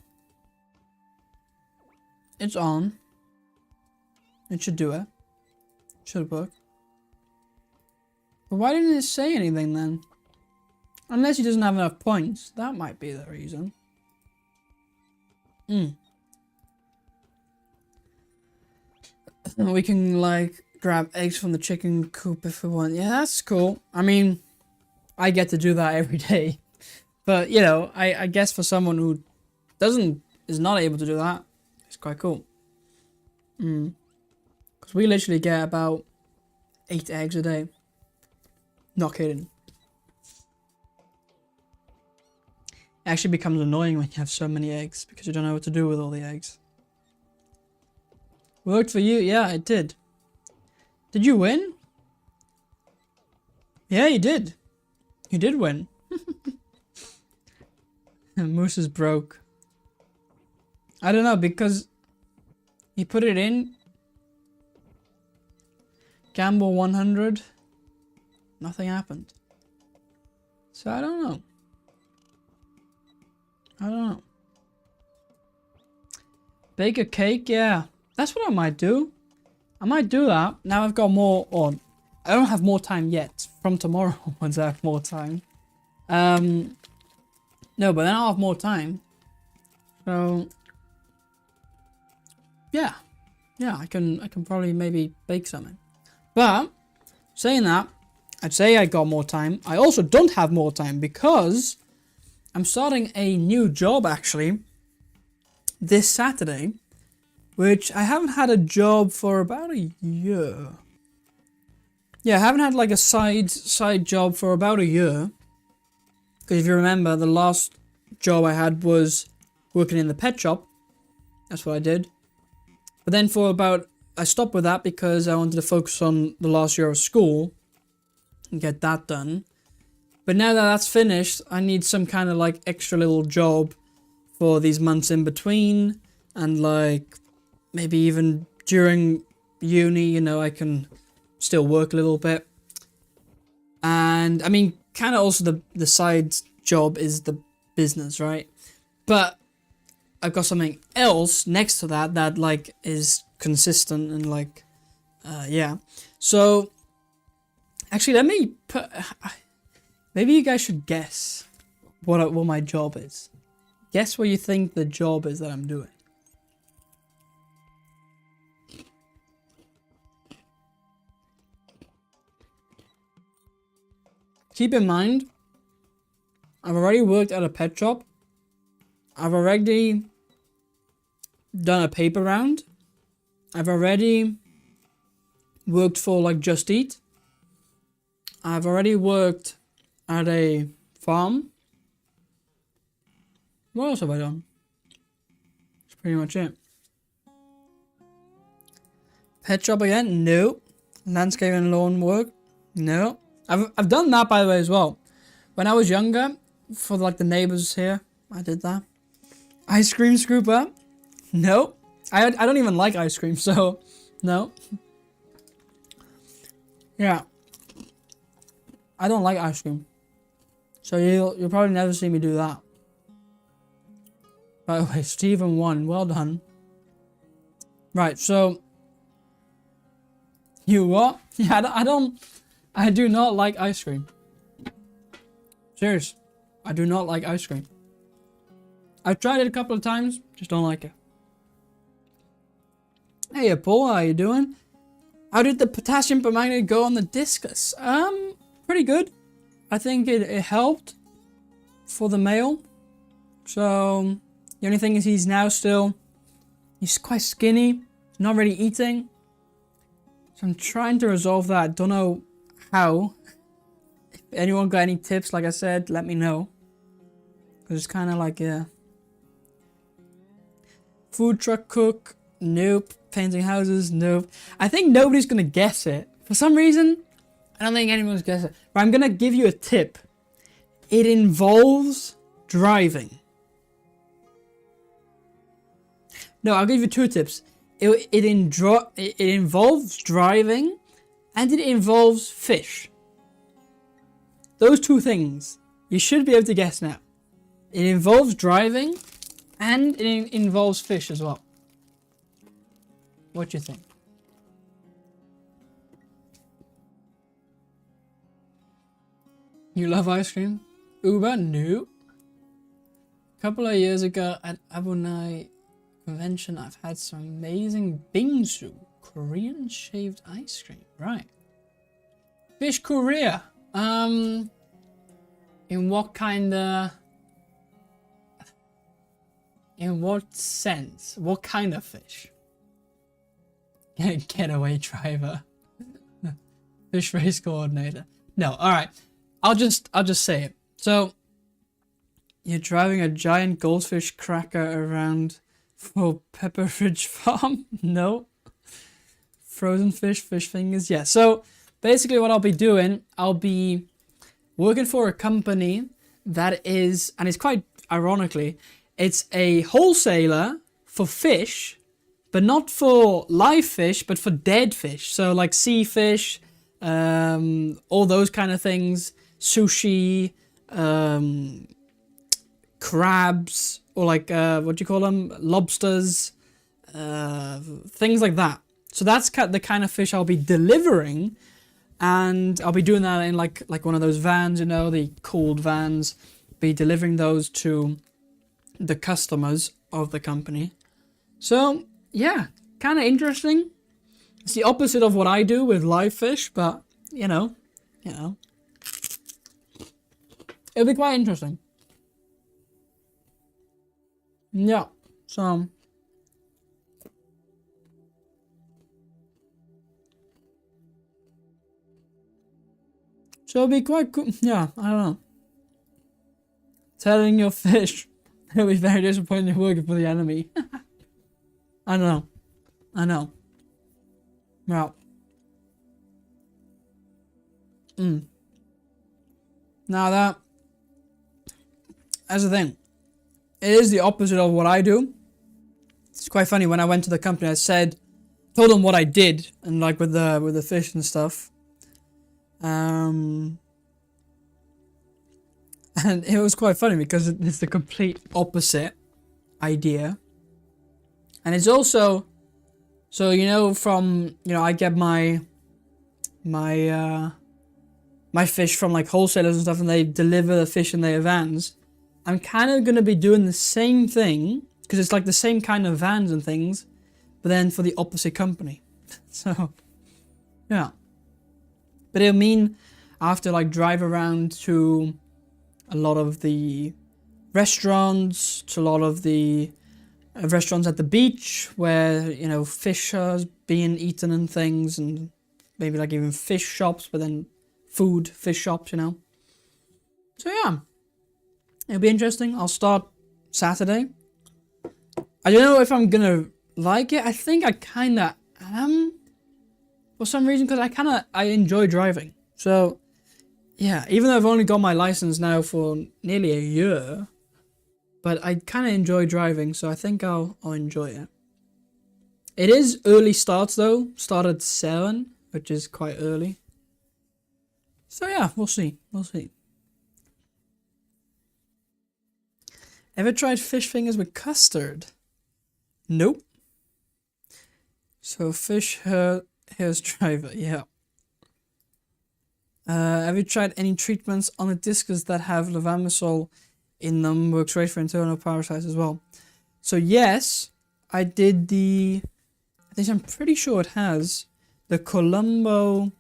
It's on. It should do it. Should work. But why didn't it say anything then? Unless he doesn't have enough points. That might be the reason. We can like grab eggs from the chicken coop if we want. Yeah, that's cool. I mean, I get to do that every day. But, you know, I guess for someone who is not able to do that, it's quite cool. Because we literally get about 8 eggs a day. Not kidding. It actually becomes annoying when you have so many eggs because you don't know what to do with all the eggs. Worked for you? Yeah, it did. Did you win? Yeah, you did. You did win. Moose is broke. I don't know, because he put it in. Gamble 100. Nothing happened. So I don't know. I don't know. Bake a cake? Yeah. That's what I might do. I might do that. Now I've got more on. I don't have more time yet. From tomorrow once I have more time. No, but then I'll have more time. So yeah. Yeah, I can probably maybe bake something. But saying that, I'd say I got more time. I also don't have more time because I'm starting a new job actually this Saturday, which I haven't had a job for about a year. Yeah, I haven't had like a side job for about a year. Because if you remember, the last job I had was working in the pet shop. That's what I did. But then I stopped with that because I wanted to focus on the last year of school and get that done. But now that that's finished, I need some kind of like extra little job for these months in between. and like maybe even during uni, you know, I can still work a little bit. And I mean, kind of also the side job is the business, right? But I've got something else next to that that like is consistent and like, yeah. So actually, let me put. Maybe you guys should guess what my job is. Guess what you think the job is that I'm doing. Keep in mind, I've already worked at a pet shop. I've already done a paper round. I've already worked for like Just Eat. I've already worked at a farm. What else have I done? That's pretty much it. Pet shop again? No. Landscape and lawn work? No. I've done that, by the way, as well. When I was younger, for like the neighbors here, I did that. Ice cream scooper? No. I don't even like ice cream, so no. Yeah. I don't like ice cream. So you'll probably never see me do that. By the way, Stephen won. Well done. Right, so you what? Yeah, I do not like ice cream. Serious. I do not like ice cream. I've tried it a couple of times, just don't like it. Hey Paul, how you doing? How did the potassium permanganate go on the discus? Pretty good. I think it helped for the male. So the only thing is he's quite skinny, not really eating. So I'm trying to resolve that. Don't know how. If anyone got any tips, like I said, let me know. Cause it's kind of like, yeah. Food truck cook, nope. Painting houses, nope. I think nobody's gonna guess it. For some reason, I don't think anyone's guessed it. But I'm gonna give you a tip. It involves driving. No, I'll give you two tips. It involves driving, and it involves fish. Those two things you should be able to guess now. It involves driving, and it involves fish as well. What do you think? You love ice cream? Uber? No. A couple of years ago at Abunai convention, I've had some amazing bingsu, Korean shaved ice cream. Right. Fish Korea. In what kind of... In what sense? What kind of fish? Getaway driver. Fish race coordinator. No, alright. I'll just say it. So you're driving a giant goldfish cracker around for Pepperidge Farm? No. Frozen fish, fish fingers, yeah. So basically what I'll be doing, I'll be working for a company that is, and it's quite ironically, it's a wholesaler for fish, but not for live fish, but for dead fish. So like sea fish, all those kind of things, sushi, crabs, or like, what do you call them? Lobsters, things like that. So that's the kind of fish I'll be delivering, and I'll be doing that in like one of those vans, you know, the cooled vans, be delivering those to the customers of the company. So yeah, kind of interesting. It's the opposite of what I do with live fish, but you know, it'll be quite interesting. Yeah, so it'll be quite cool. Yeah, I don't know. Telling your fish it'll be very disappointing working for the enemy. I know. Well. Now that's the thing. It is the opposite of what I do. It's quite funny, when I went to the company, told them what I did, and like with the fish and stuff. And it was quite funny because it's the complete opposite idea. And it's also, so from I get my fish from like wholesalers and stuff, and they deliver the fish in their vans. I'm kind of gonna be doing the same thing, because it's like the same kind of vans and things, but then for the opposite company. So yeah, but it'll mean I have to like drive around to a lot of the restaurants, to a lot of the restaurants at the beach where fish are being eaten and things, and maybe like even fish shops, but then fish shops, So yeah, it'll be interesting. I'll start Saturday. I don't know if I'm gonna like it. I think I kinda am, for some reason, because I enjoy driving. So yeah, even though I've only got my license now for nearly a year, but I kind of enjoy driving, so I think I'll enjoy it. It is early starts though. Start at 7, which is quite early. So yeah, we'll see. We'll see. Ever tried fish fingers with custard? Nope. So here's driver, yeah. Have you tried any treatments on the discus that have levamisole in them? Works great for internal parasites as well. So yes, I did I'm pretty sure it has the Colombo.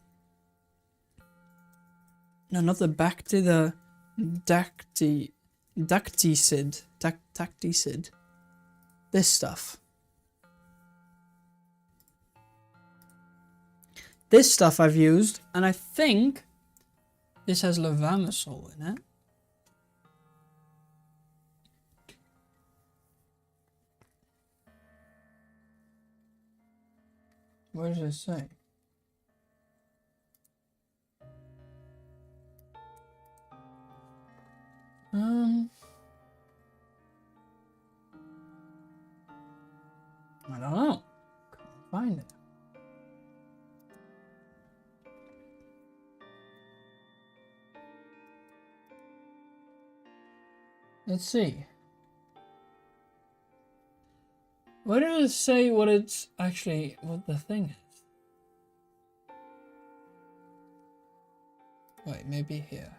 No, not the Bacti, the Dacticid. This stuff. This stuff I've used, and I think this has levamisole in it. What does it say? I don't know. Can't find it. Let's see. Where does it say what the thing is? Wait, maybe here.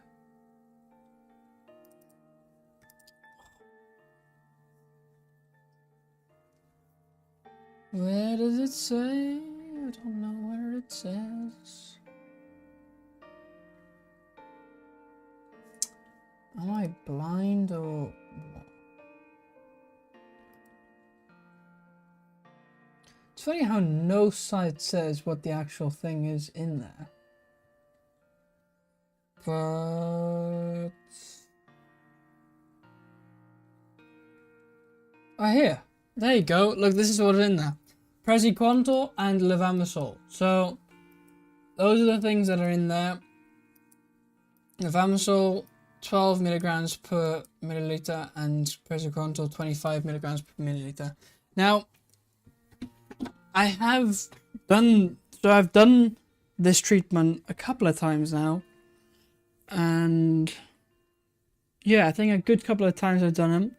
Where does it say? I don't know where it says. Am I blind or what? It's funny how no site says what the actual thing is in there. But here. There you go. Look, this is what's in there. Praziquantel and levamisole. So those are the things that are in there. Levamisole 12 milligrams per milliliter and praziquantel 25 milligrams per milliliter. Now, I've done this treatment a couple of times now, and yeah, I think a good couple of times I've done them,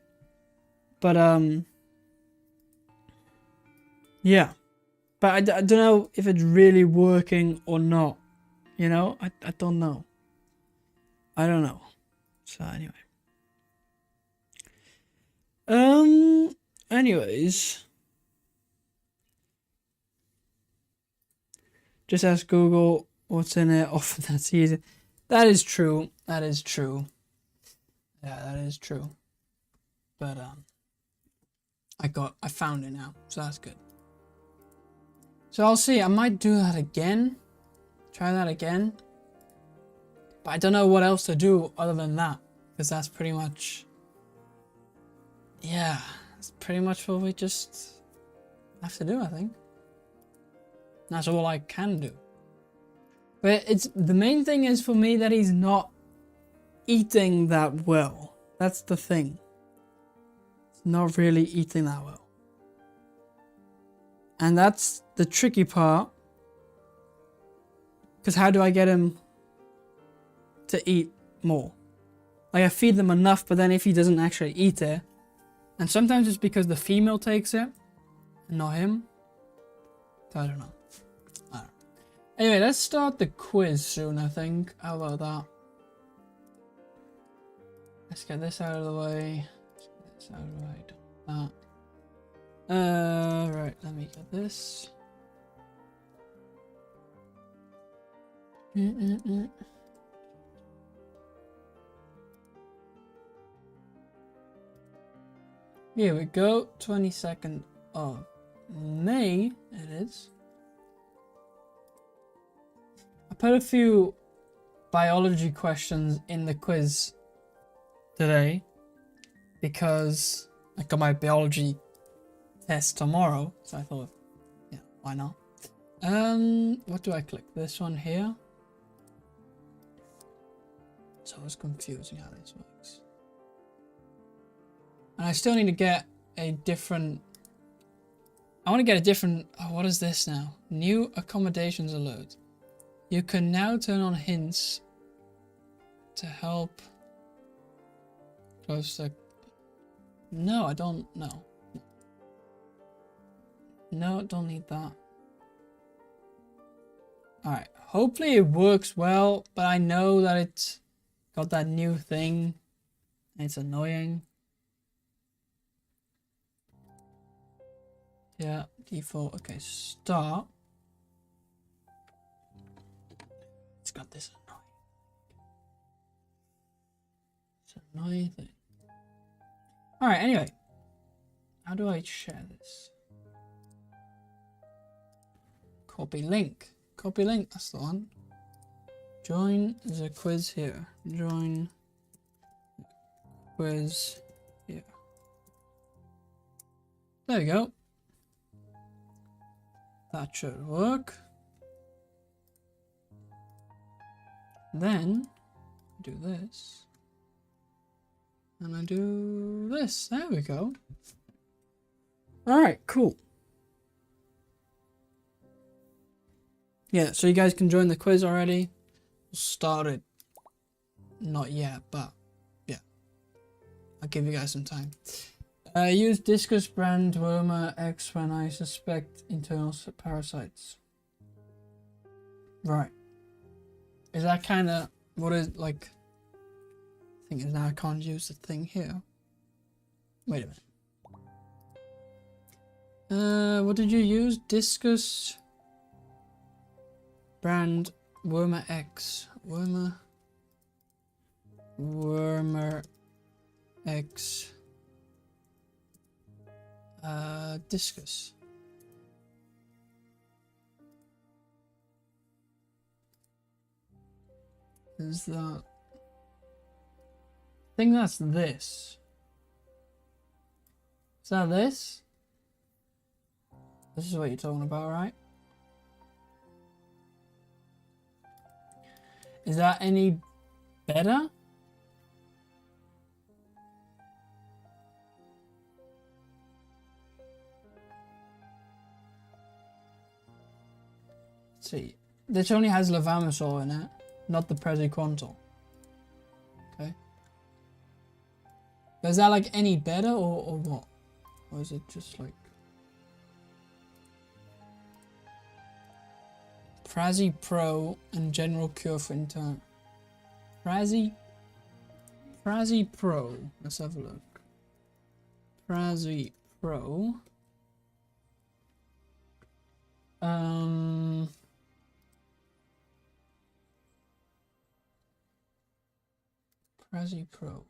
but yeah, but I don't know if it's really working or not, I don't know. I don't know. So anyway. Anyways. Just ask Google what's in it. Often that's easy. That is true. That is true. Yeah, that is true. But I found it now, so that's good. So I'll see. I might do that again. Try that again. But I don't know what else to do other than that, because that's pretty much. Yeah, that's pretty much what we just have to do, I think. That's all I can do. But the main thing is for me that he's not eating that well. That's the thing. He's not really eating that well. And that's the tricky part. Because how do I get him to eat more? Like, I feed them enough, but then if he doesn't actually eat it, and sometimes it's because the female takes it, and not him. So I don't know. Anyway, let's start the quiz soon, I think. How about that? Let's get this out of the way. Let's get this out of the way. That. Right, let me get this. Here we go. 22nd of May, it is. I put a few biology questions in the quiz today because I got my biology test tomorrow, so I thought, yeah, why not? What do I click? This one here. So it's confusing how this works. And I still need to get a different... I want to get a different... Oh, what is this now? New accommodations alert. You can now turn on hints to help close the... No, I don't know. No, don't need that. Alright, hopefully it works well, but I know that it's got that new thing. It's annoying. Yeah, default. Okay, start. It's got this annoying thing. Alright, anyway. How do I share this? Copy link. Copy link, that's the one. Join the quiz here. Join quiz here. There we go. That should work. Then do this. And I do this. There we go. Alright, cool. Yeah, so you guys can join the quiz already. Started. Not yet, but yeah. I'll give you guys some time. Use Discus brand Wormer X when I suspect internal parasites. Right. Is that kind of what is like? Thing is now I can't use the thing here. Wait a minute. What did you use? Discus brand Wormer X. Wormer X. Discus. Is that? I think that's this. Is that this? This is what you're talking about, right? Is that any better? Let's see. This only has levamisole in it, not the praziquantel. Okay. But is that like any better or what? Or is it just like Prazi Pro and general cure for internal Prazi Pro. Let's have a look. Prazi Pro. Prazi Pro.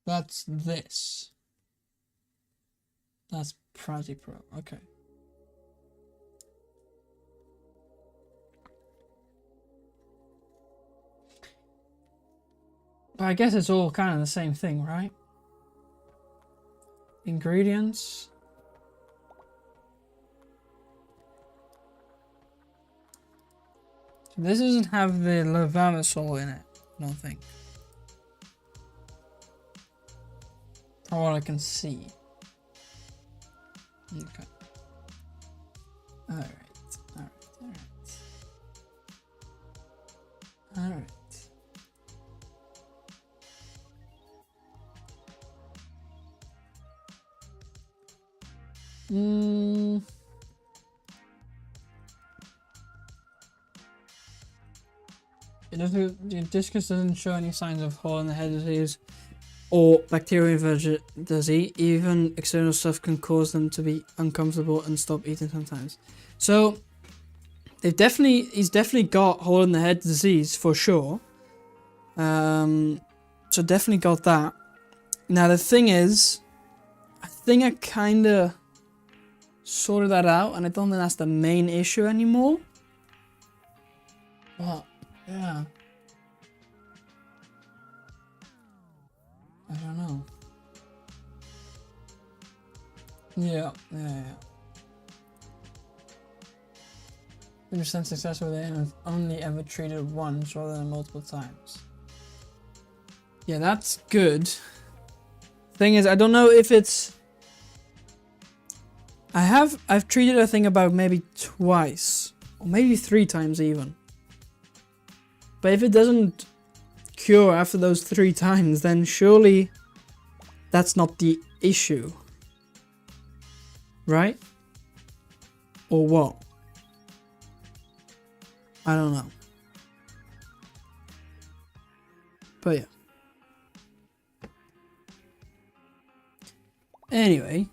That's this. That's Prazi Pro. Okay. But I guess it's all kind of the same thing, right? Ingredients. So this doesn't have the levamisole in it, I don't think. From what I can see. Okay. Alright. Alright. The discus doesn't show any signs of hole in the head disease or bacterial infection, does he? Even external stuff can cause them to be uncomfortable and stop eating sometimes. So he's definitely got hole in the head disease for sure. So definitely got that. Now the thing is, I think I kinda sorted that out, and I don't think that's the main issue anymore. But yeah, I don't know. Yeah. 100% successful with it, and I've only ever treated once rather than multiple times. Yeah, that's good. Thing is, I don't know if it's... I've treated I think about maybe twice, or maybe 3 times even. But if it doesn't cure after those 3 times, then surely that's not the issue. Right? Or what? I don't know. But yeah. Anyway,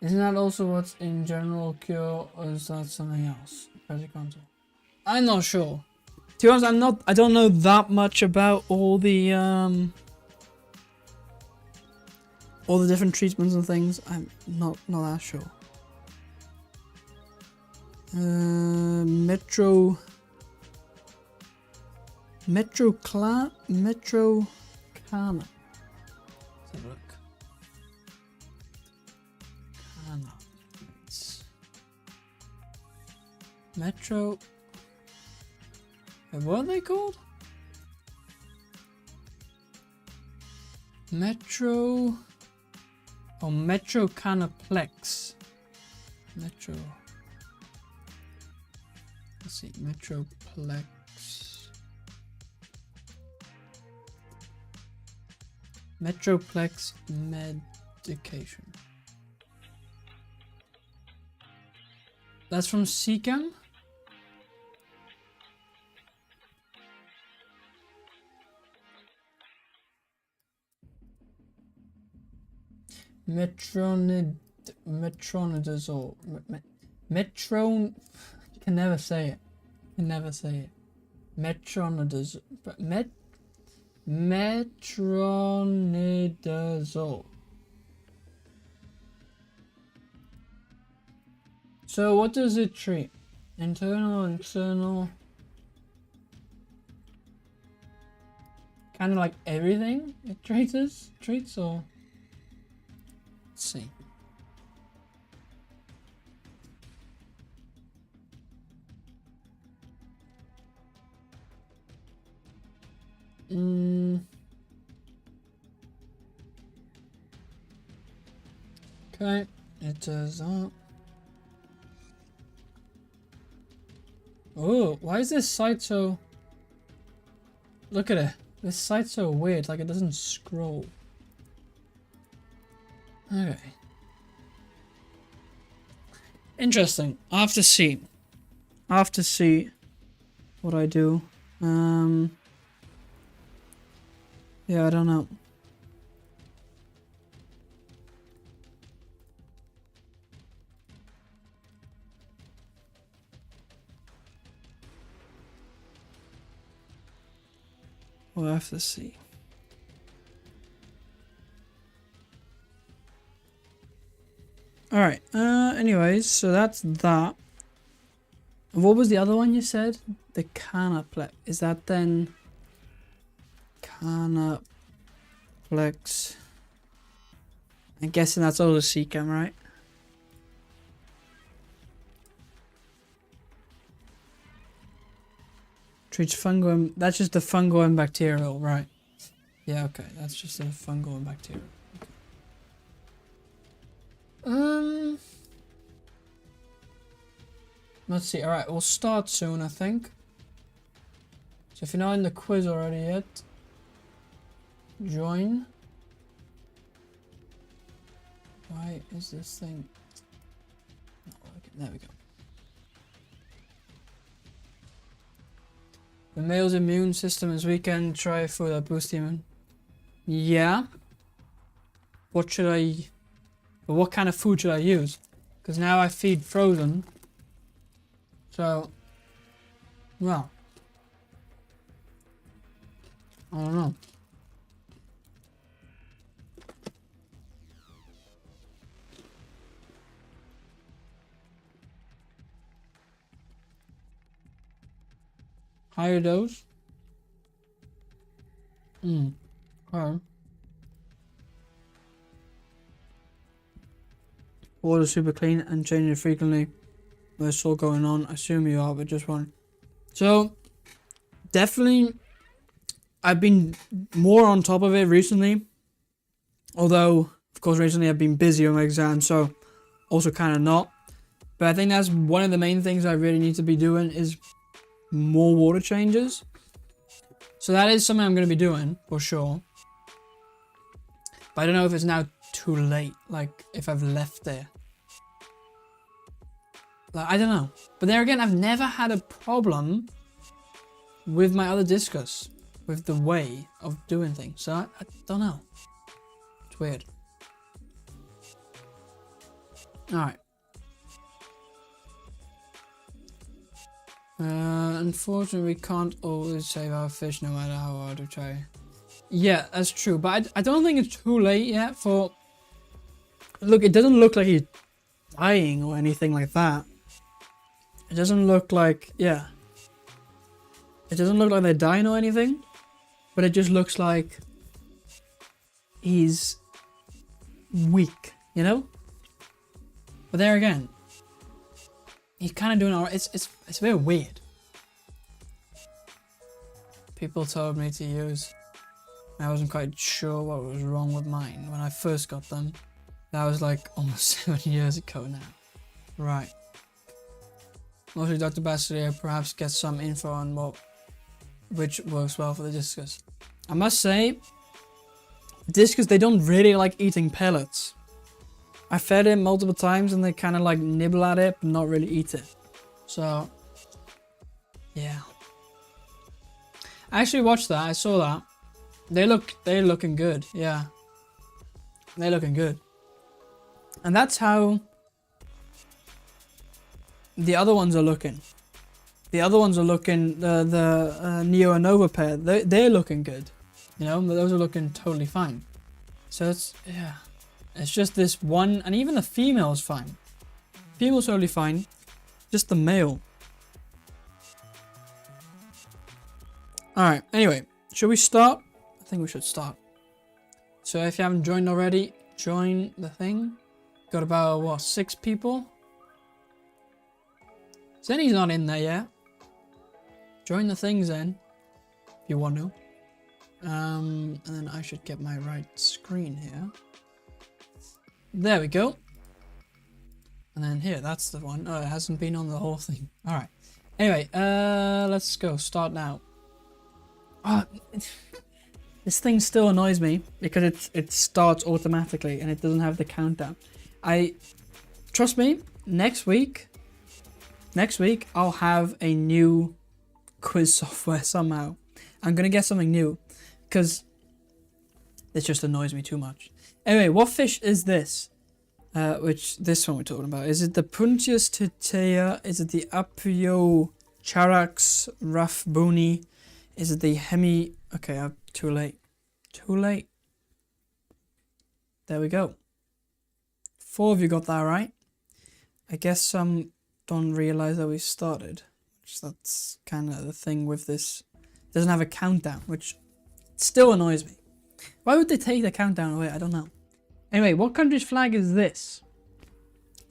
isn't that also what's in general cure, or is that something else? I'm not sure. To be honest, I don't know that much about all the different treatments and things. I'm not that sure. Metrocana. Let's have a look. Cana. Metro. What are they called? Metro. Oh, Metrocanaplex. Metro. Let's see, Metroplex. Metroplex medication. That's from Seacam? Metronidazole. Metron. You can never say it. Metronidazole. Metronidazole. So what does it treat? Internal, external? Kind of like everything it treats or? Let's see. Okay, it does that. Oh, why is this site so... Look at it. This site's so weird, like it doesn't scroll. Okay. Interesting. I'll have to see. What I do. Yeah, I don't know. We'll have to see. Alright, anyways, so that's that. What was the other one you said? The Canaplex. Is that then... Canaplex. I'm guessing that's all the Seacam, right? Treats fungal and... That's just the fungal and bacterial, right. Yeah, okay. That's just the fungal and bacterial. Okay. Let's see. Alright, we'll start soon, I think. So if you're not in the quiz already yet, join. Why is this thing not working? There we go. The male's immune system is weak and try for that boost immune. Yeah. What should I... What kind of food should I use? Because now I feed frozen. So... Well... I don't know. Higher dose? Okay. Water super clean and changing it frequently. There's still going on. I assume you are, but just one. So, definitely, I've been more on top of it recently. Although, of course, recently I've been busy on my exam, so also kind of not. But I think that's one of the main things I really need to be doing is more water changes. So that is something I'm going to be doing for sure. But I don't know if it's now too late, like if I've left there. Like, I don't know. But there again, I've never had a problem with my other Discus, with the way of doing things. So I don't know. It's weird. Alright. Unfortunately, we can't always save our fish no matter how hard we try. Yeah, that's true. But I don't think it's too late yet for... Look, it doesn't look like he's dying or anything like that. It doesn't look like... Yeah. It doesn't look like they're dying or anything. But it just looks like... he's... weak, you know? But there again... he's kind of doing alright. It's very weird. People told me to use... I wasn't quite sure what was wrong with mine when I first got them. That was like almost 7 years ago now. Right. Mostly Dr. Bassier perhaps gets some info on which works well for the Discus. I must say, Discus, they don't really like eating pellets. I fed it multiple times and they kind of like nibble at it, but not really eat it. So, yeah. I actually watched that. I saw that. They're looking good. Yeah. They're looking good. And that's how the other ones are looking. The other ones are looking, the Neo and Nova pair, they're looking good. You know, but those are looking totally fine. So it's, yeah. It's just this one, and even the female is fine. Female's totally fine. Just the male. Alright, anyway. Should we start? I think we should start. So if you haven't joined already, join the thing. Got about, what, 6 people? Zenny's not in there yet. Join the thing, Zen. If you want to. And then I should get my right screen here. There we go. And then here, that's the one. Oh, it hasn't been on the whole thing. Alright. Anyway, let's go. Start now. Oh, this thing still annoys me because it starts automatically and it doesn't have the countdown. Trust me, next week I'll have a new quiz software somehow. I'm gonna get something new because it just annoys me too much. Anyway, what fish is this? This one we're talking about. Is it the Puntius titea? Is it the Apiocharax rathbuni? Is it the Hemi... Okay, I'm too late. Too late. There we go. 4 of you got that right. I guess some don't realize that we started. That's kind of the thing with this. It doesn't have a countdown, which still annoys me. Why would they take the countdown away? I don't know. Anyway, what country's flag is this?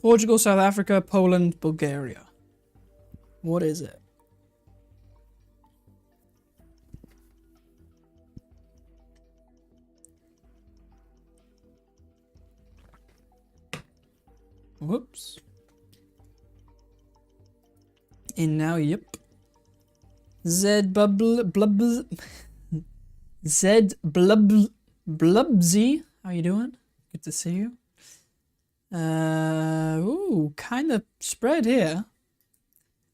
Portugal, South Africa, Poland, Bulgaria. What is it? Whoops. And now, yep. Z Blubsy. How you doing? Good to see you. Ooh, kind of spread here.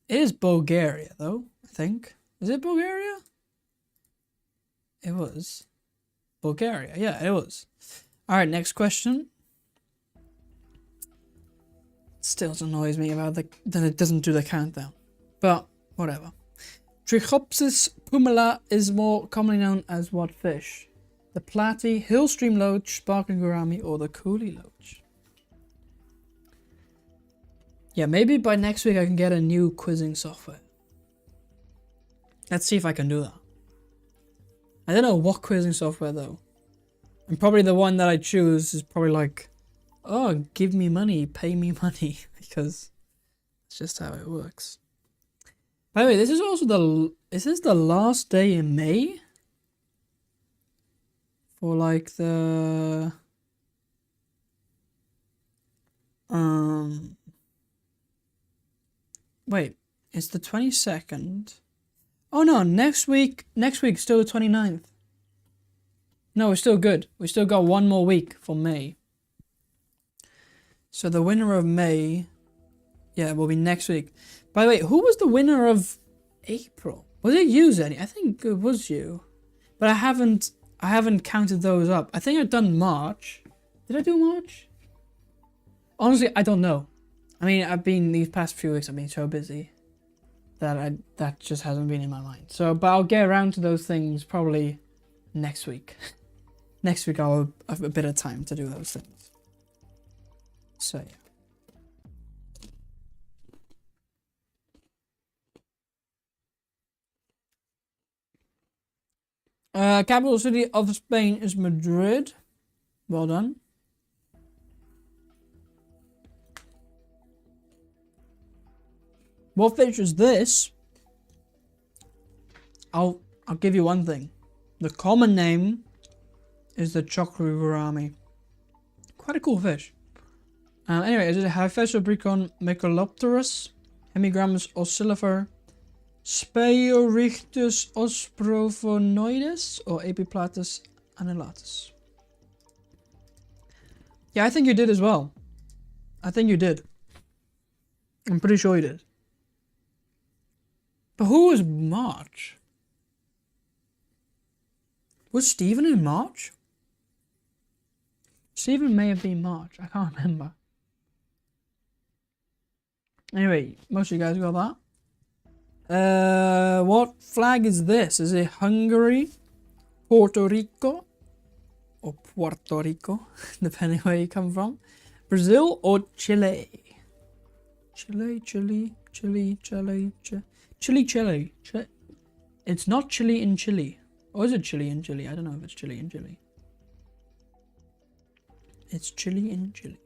It is Bulgaria, though, I think. Is it Bulgaria? It was. Bulgaria, yeah, it was. Alright, next question. Still annoys me about that it doesn't do the countdown. But, whatever. Trichopsis pumila is more commonly known as what fish? The platy, hillstream loach, sparkling gourami, or the coolie loach? Yeah, maybe by next week I can get a new quizzing software. Let's see if I can do that. I don't know what quizzing software though. And probably the one that I choose is probably like, oh, give me money, pay me money, because it's just how it works. By the way, this is also is this the last day in May? For like the, wait, it's the 22nd. Oh no, next week still the 29th. No, we're still good. We still got one more week for May. So the winner of May, yeah, will be next week. By the way, who was the winner of April? Was it you, Zenny? I think it was you. But I haven't counted those up. I think I've done March. Did I do March? Honestly, I don't know. I mean, these past few weeks I've been so busy that just hasn't been in my mind. So, but I'll get around to those things probably next week. Next week I'll have a bit of time to do those things. So, yeah. Capital city of Spain is Madrid. Well done. What fish is this? I'll give you one thing. The common name is the chocolate gourami. Quite a cool fish. Anyway, is it Hyphesobricon Mecholopterus, Hemigrammus ocellifer, Speorichthus osprophonoides, or Epiplatus annellatus? Yeah, I think you did as well. I think you did. I'm pretty sure you did. But who was March? Was Stephen in March? Stephen may have been March. I can't remember. Anyway, most of you guys got that. What flag is this? Is it Hungary, Puerto Rico, or Puerto Rico, depending where you come from? Brazil or Chile? Chile. Chile. It's not Chile in Chile. Or is it Chile in Chile? I don't know if it's Chile in Chile. It's Chile in Chile.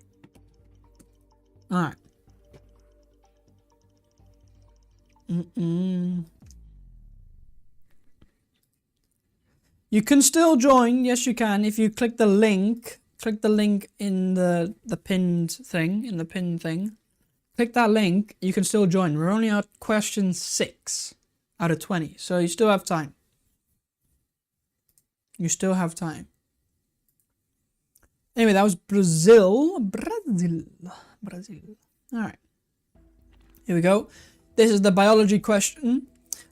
Alright. You can still join. Yes, you can. If you click the link. Click the link in the pinned thing. In the pinned thing. Click that link, you can still join. We're only at question 6 out of 20, so you still have time. You still have time. Anyway, that was Brazil. Alright. Here we go. This is the biology question.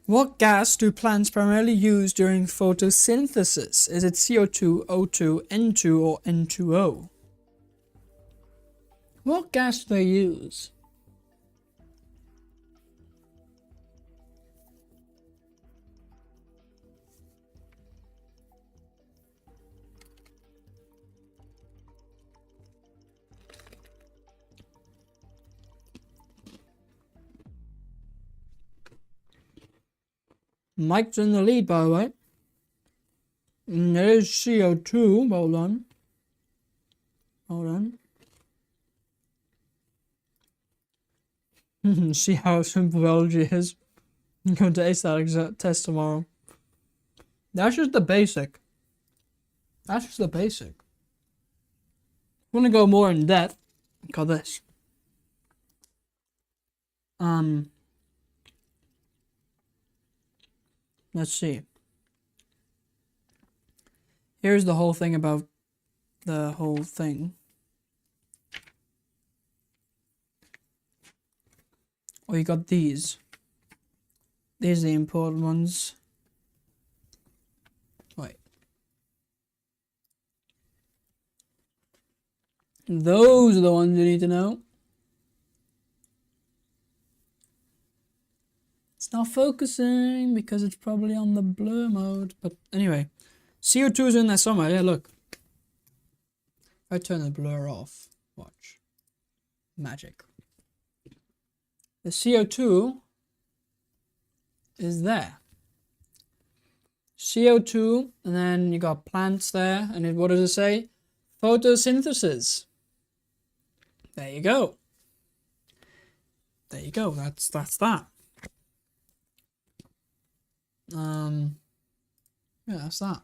What gas do plants primarily use during photosynthesis? Is it CO2, O2, N2, or N2O? What gas do they use? Mike's in the lead, by the way. There's CO2. Hold on. See how simple biology is. I'm going to ace that exact test tomorrow. That's just the basic. If you want to go more in depth, got this. Let's see. Here's the whole thing about the whole thing. Oh, you got these. These are the important ones. Wait. Those are the ones you need to know. It's not focusing because it's probably on the blur mode. But anyway, CO2 is in there somewhere. Yeah, look. If I turn the blur off, watch. Magic. The CO2 is there. CO2, and then you got plants there, and what does it say? Photosynthesis. There you go. There you go. That's that. Yeah, that's that.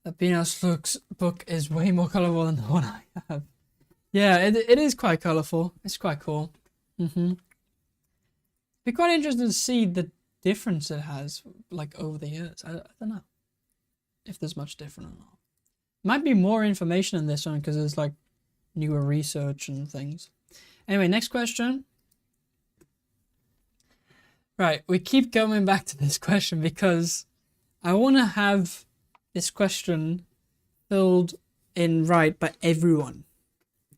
The Pinos looks book is way more colorful than the one I have. Yeah, it is quite colorful. It's quite cool. Be quite interesting to see the difference it has, like, over the years. I don't know if there's much different or not. Might be more information in this one because there's like newer research and things. Anyway, next question. Right, we keep coming back to this question because I want to have this question filled in right by everyone.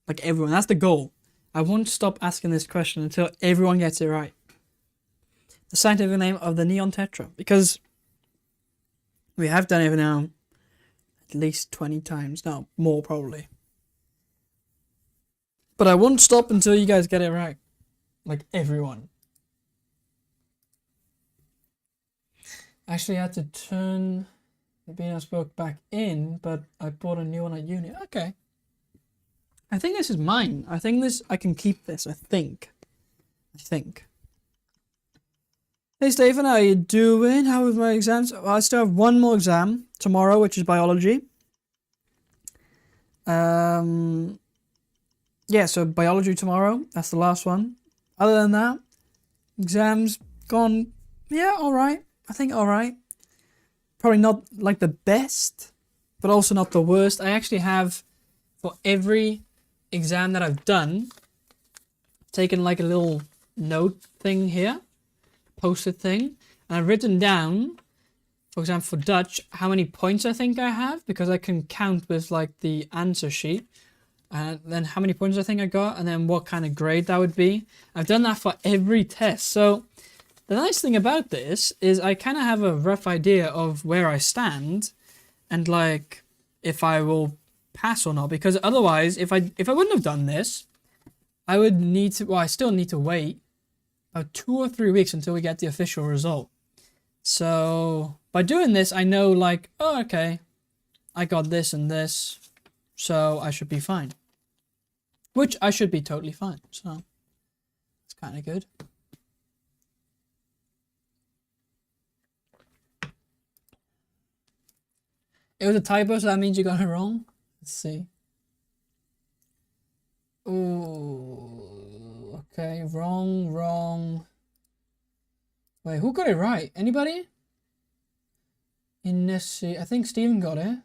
Like everyone, that's the goal. I won't stop asking this question until everyone gets it right. The scientific name of the neon tetra, because we have done it now at least 20 times. No, more probably. But I won't stop until you guys get it right. Like everyone. Actually, I had to turn the Venus book back in, but I bought a new one at uni. Okay. I think this is mine. I think I can keep this, I think. Hey Stephen, how are you doing? How was my exams? Well, I still have one more exam tomorrow, which is biology. Yeah, so biology tomorrow. That's the last one. Other than that, exams gone, yeah, alright. I think alright. Probably not like the best, but also not the worst. I actually have, for every exam that I've done, taken like a little note thing here, post-it thing, and I've written down, for example, for Dutch, how many points I think I have, because I can count with like the answer sheet, and then how many points I think I got, and then what kind of grade that would be. I've done that for every test. So the nice thing about this is I kind of have a rough idea of where I stand and like if I will pass or not, because otherwise if I wouldn't have done this, I would need to, well, I still need to wait about 2 or 3 weeks until we get the official result. So by doing this, I know like, oh, okay, I got this and this, so I should be fine. Which I should be totally fine, so it's kind of good. It was a typo, so that means you got it wrong. Let's see. Ooh, okay, wrong. Wait, who got it right? Anybody? Inessi, I think Steven got it.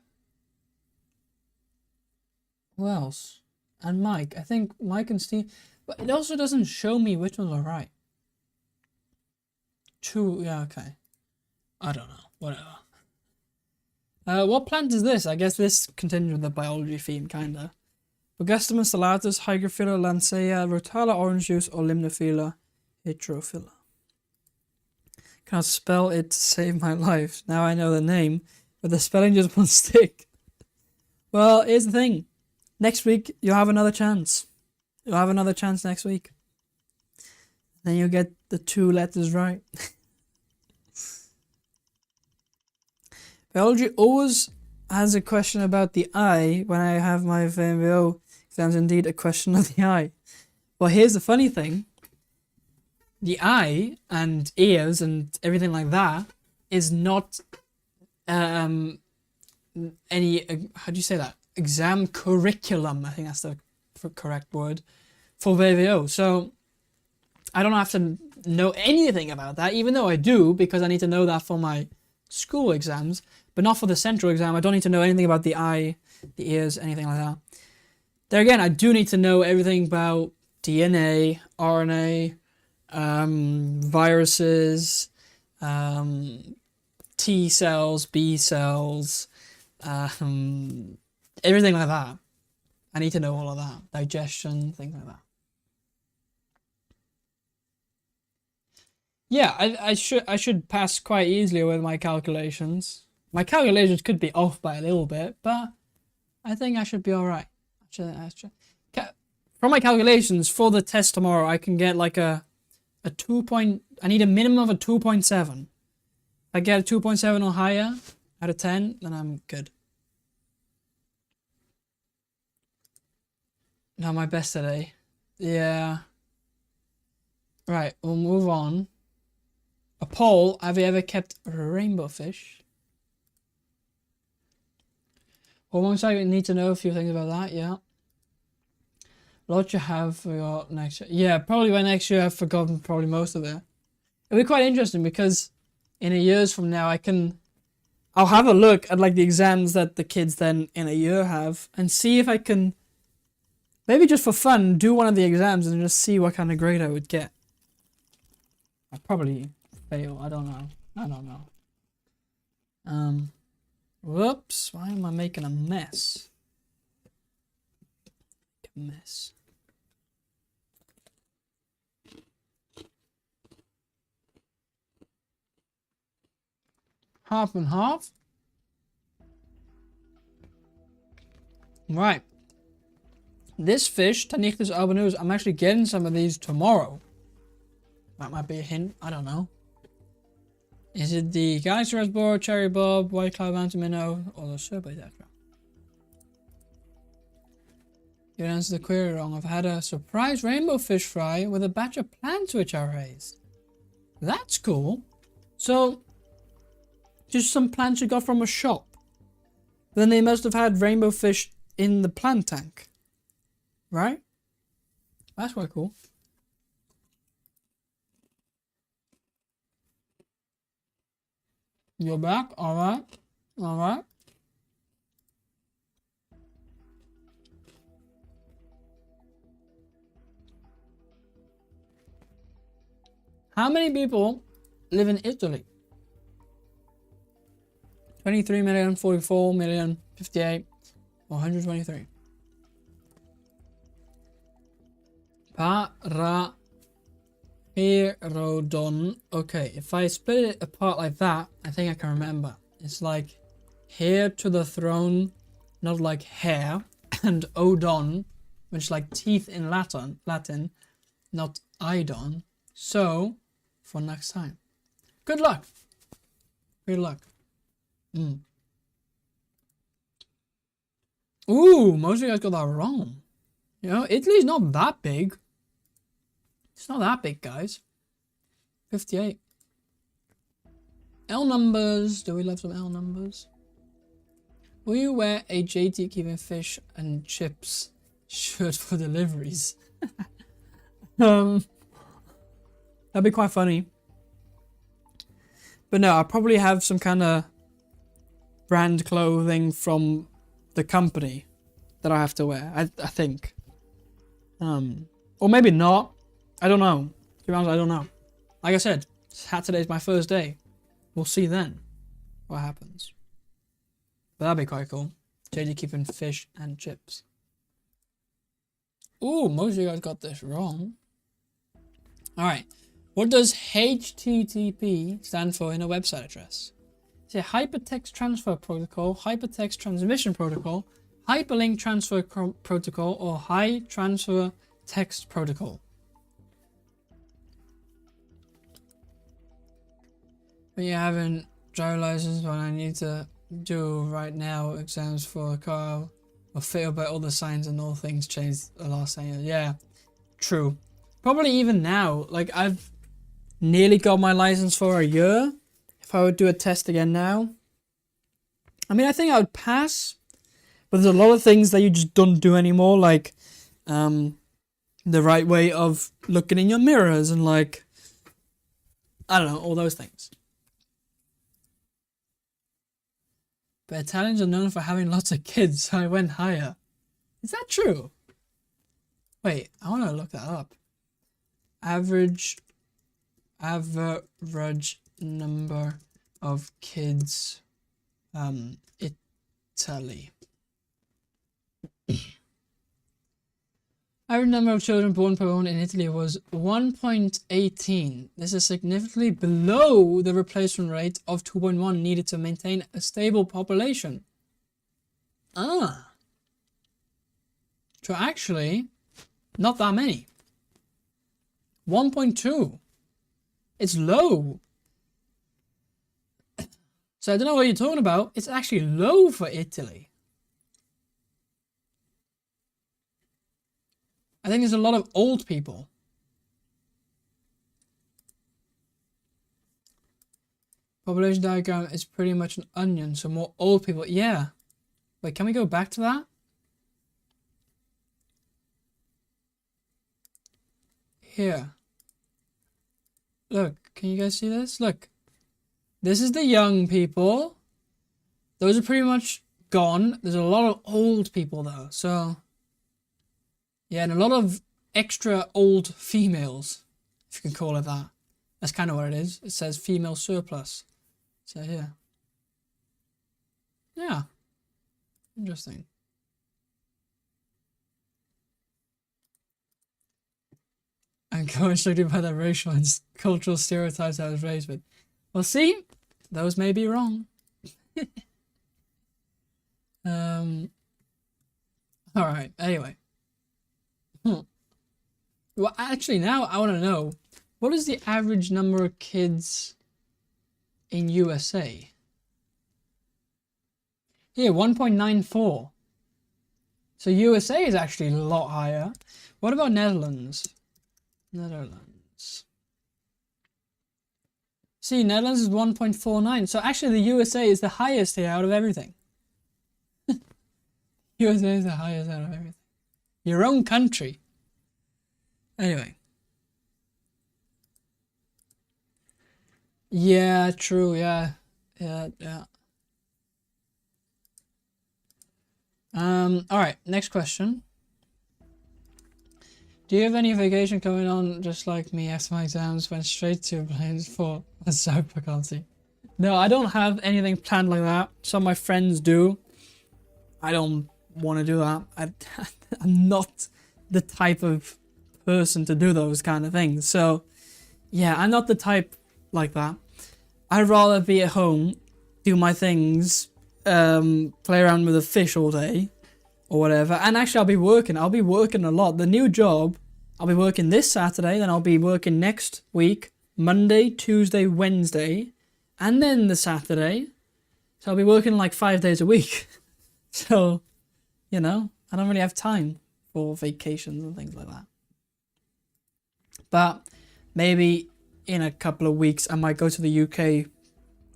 Who else? And Mike. I think Mike and Steve. But it also doesn't show me which ones are right. 2, yeah, okay. I don't know. Whatever. What plant is this? I guess this continues with the biology theme, kinda. Bogustum stellatus, Hygrophila, Lancea, Rotala, orange juice, or Limnophila, Heterophila. Can't spell it to save my life. Now I know the name, but the spelling just won't stick. Well, here's the thing. Next week, you'll have another chance. You'll have another chance next week. Then you'll get the 2 letters right. Biology always has a question about the eye when I have my VMBO exams, indeed a question of the eye. Well, here's the funny thing. The eye and ears and everything like that is not any, how do you say that? Exam curriculum, I think that's the correct word. for VWO. So I don't have to know anything about that, even though I do, because I need to know that for my school exams, but not for the central exam. I don't need to know anything about the eye, the ears, anything like that. There again, I do need to know everything about DNA, RNA, viruses, T cells, B cells, everything like that. I need to know all of that. Digestion, things like that. Yeah, I should pass quite easily with my calculations. My calculations could be off by a little bit, but I think I should be alright. From my calculations for the test tomorrow, I can get like a 2 point. I need a minimum of a 2.7. If I get a 2.7 or higher out of 10, then I'm good. Not my best today. Yeah. Right, we'll move on. A poll, have you ever kept rainbow fish? Almost I need to know a few things about that, yeah. Lot you have for your next year. Yeah, probably by next year I've forgotten probably most of it. It'll be quite interesting because in a years from now I'll have a look at like the exams that the kids then in a year have and see if I can, maybe just for fun, do one of the exams and just see what kind of grade I would get. I'd probably fail, I don't know. Whoops, why am I making a mess? Half and half. Right. This fish, Tanichthys albanus, I'm actually getting some of these tomorrow. That might be a hint, I don't know. Is it the Galaxy Raspberry, Cherry Bob, White Cloud Mountain Minnow, or the Survey Tetra? You answered the query wrong. I've had a surprise rainbow fish fry with a batch of plants which I raised. That's cool. So, just some plants you got from a shop. Then they must have had rainbow fish in the plant tank. Right? That's quite cool. You're back? Alright. Alright. How many people live in Italy? 23 million, 44 million, 58, 123. Paraherodon. Okay, if I split it apart like that, I think I can remember. It's like hair to the throne, not like hair, and odon, which is like teeth in Latin, not idon. So, for next time. Good luck. Good luck. Ooh, most of you guys got that wrong. You know, Italy's not that big. It's not that big, guys. 58. L numbers. Do we love some L numbers? Will you wear a JT keeping fish and chips shirt for deliveries? That'd be quite funny. But no, I'll probably have some kind of brand clothing from the company that I have to wear. I think. Or maybe not. I don't know. To be honest, I don't know. Like I said, Saturday's my first day. We'll see then what happens. But that'd be quite cool. JD keeping fish and chips. Ooh, most of you guys got this wrong. Alright. What does HTTP stand for in a website address? Is it Hypertext Transfer Protocol, Hypertext Transmission Protocol, Hyperlink Transfer Protocol, or High Transfer Text Protocol? When you haven't driver license, what I need to do right now, exams for a car, or failed by all the signs and all things changed the last 10 years. Yeah, true. Probably even now, like I've nearly got my license for a year. If I would do a test again now, I mean, I think I would pass, but there's a lot of things that you just don't do anymore, like the right way of looking in your mirrors and like, I don't know, all those things. But Italians are known for having lots of kids, so I went higher. Is that true? Wait, I want to look that up. Average number of kids, Italy. Average number of children born per woman in Italy was 1.18. This is significantly below the replacement rate of 2.1 needed to maintain a stable population. Ah. So actually, not that many. 1.2. It's low. So I don't know what you're talking about. It's actually low for Italy. I think there's a lot of old people. Population diagram is pretty much an onion, so more old people. Yeah. Wait, can we go back to that? Here. Look, can you guys see this? Look. This is the young people. Those are pretty much gone. There's a lot of old people though, so... Yeah, and a lot of extra old females, if you can call it that. That's kind of what it is. It says female surplus. So, yeah. Yeah. Interesting. I'm constricted by the racial and cultural stereotypes I was raised with. Well, see? Those may be wrong. Alright, anyway. Well, actually, now I want to know, what is the average number of kids in USA? Here, 1.94. So USA is actually a lot higher. What about Netherlands? Netherlands. See, Netherlands is 1.49. So actually the USA is the highest here out of everything. USA is the highest out of everything. Your own country. Anyway. Yeah, true, yeah. Yeah. Alright, next question. Do you have any vacation going on just like me after my exams went straight to plans for a South vacancy? No, I don't have anything planned like that. Some of my friends do. I don't want to do that. I'm not the type of person to do those kind of things. So, yeah, I'm not the type like that. I'd rather be at home, do my things, play around with a fish all day, or whatever. And actually, I'll be working. I'll be working a lot. The new job, I'll be working this Saturday, then I'll be working next week, Monday, Tuesday, Wednesday, and then the Saturday. So I'll be working like 5 days a week. So, you know, I don't really have time for vacations and things like that. But maybe in a couple of weeks, I might go to the UK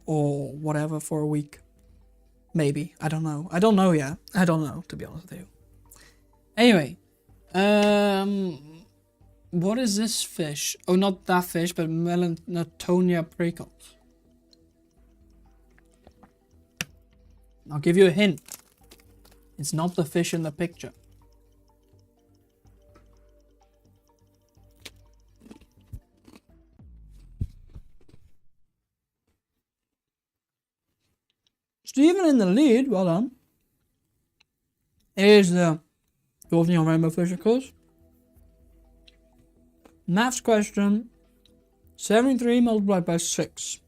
or whatever for a week. Maybe. I don't know. I don't know yet. I don't know, to be honest with you. Anyway. What is this fish? Oh, not that fish, but Melanatonia precox. I'll give you a hint. It's not the fish in the picture. Stephen in the lead, well done. Here's the Golden on Rainbow Fish, of course. Maths question. 73 multiplied by 6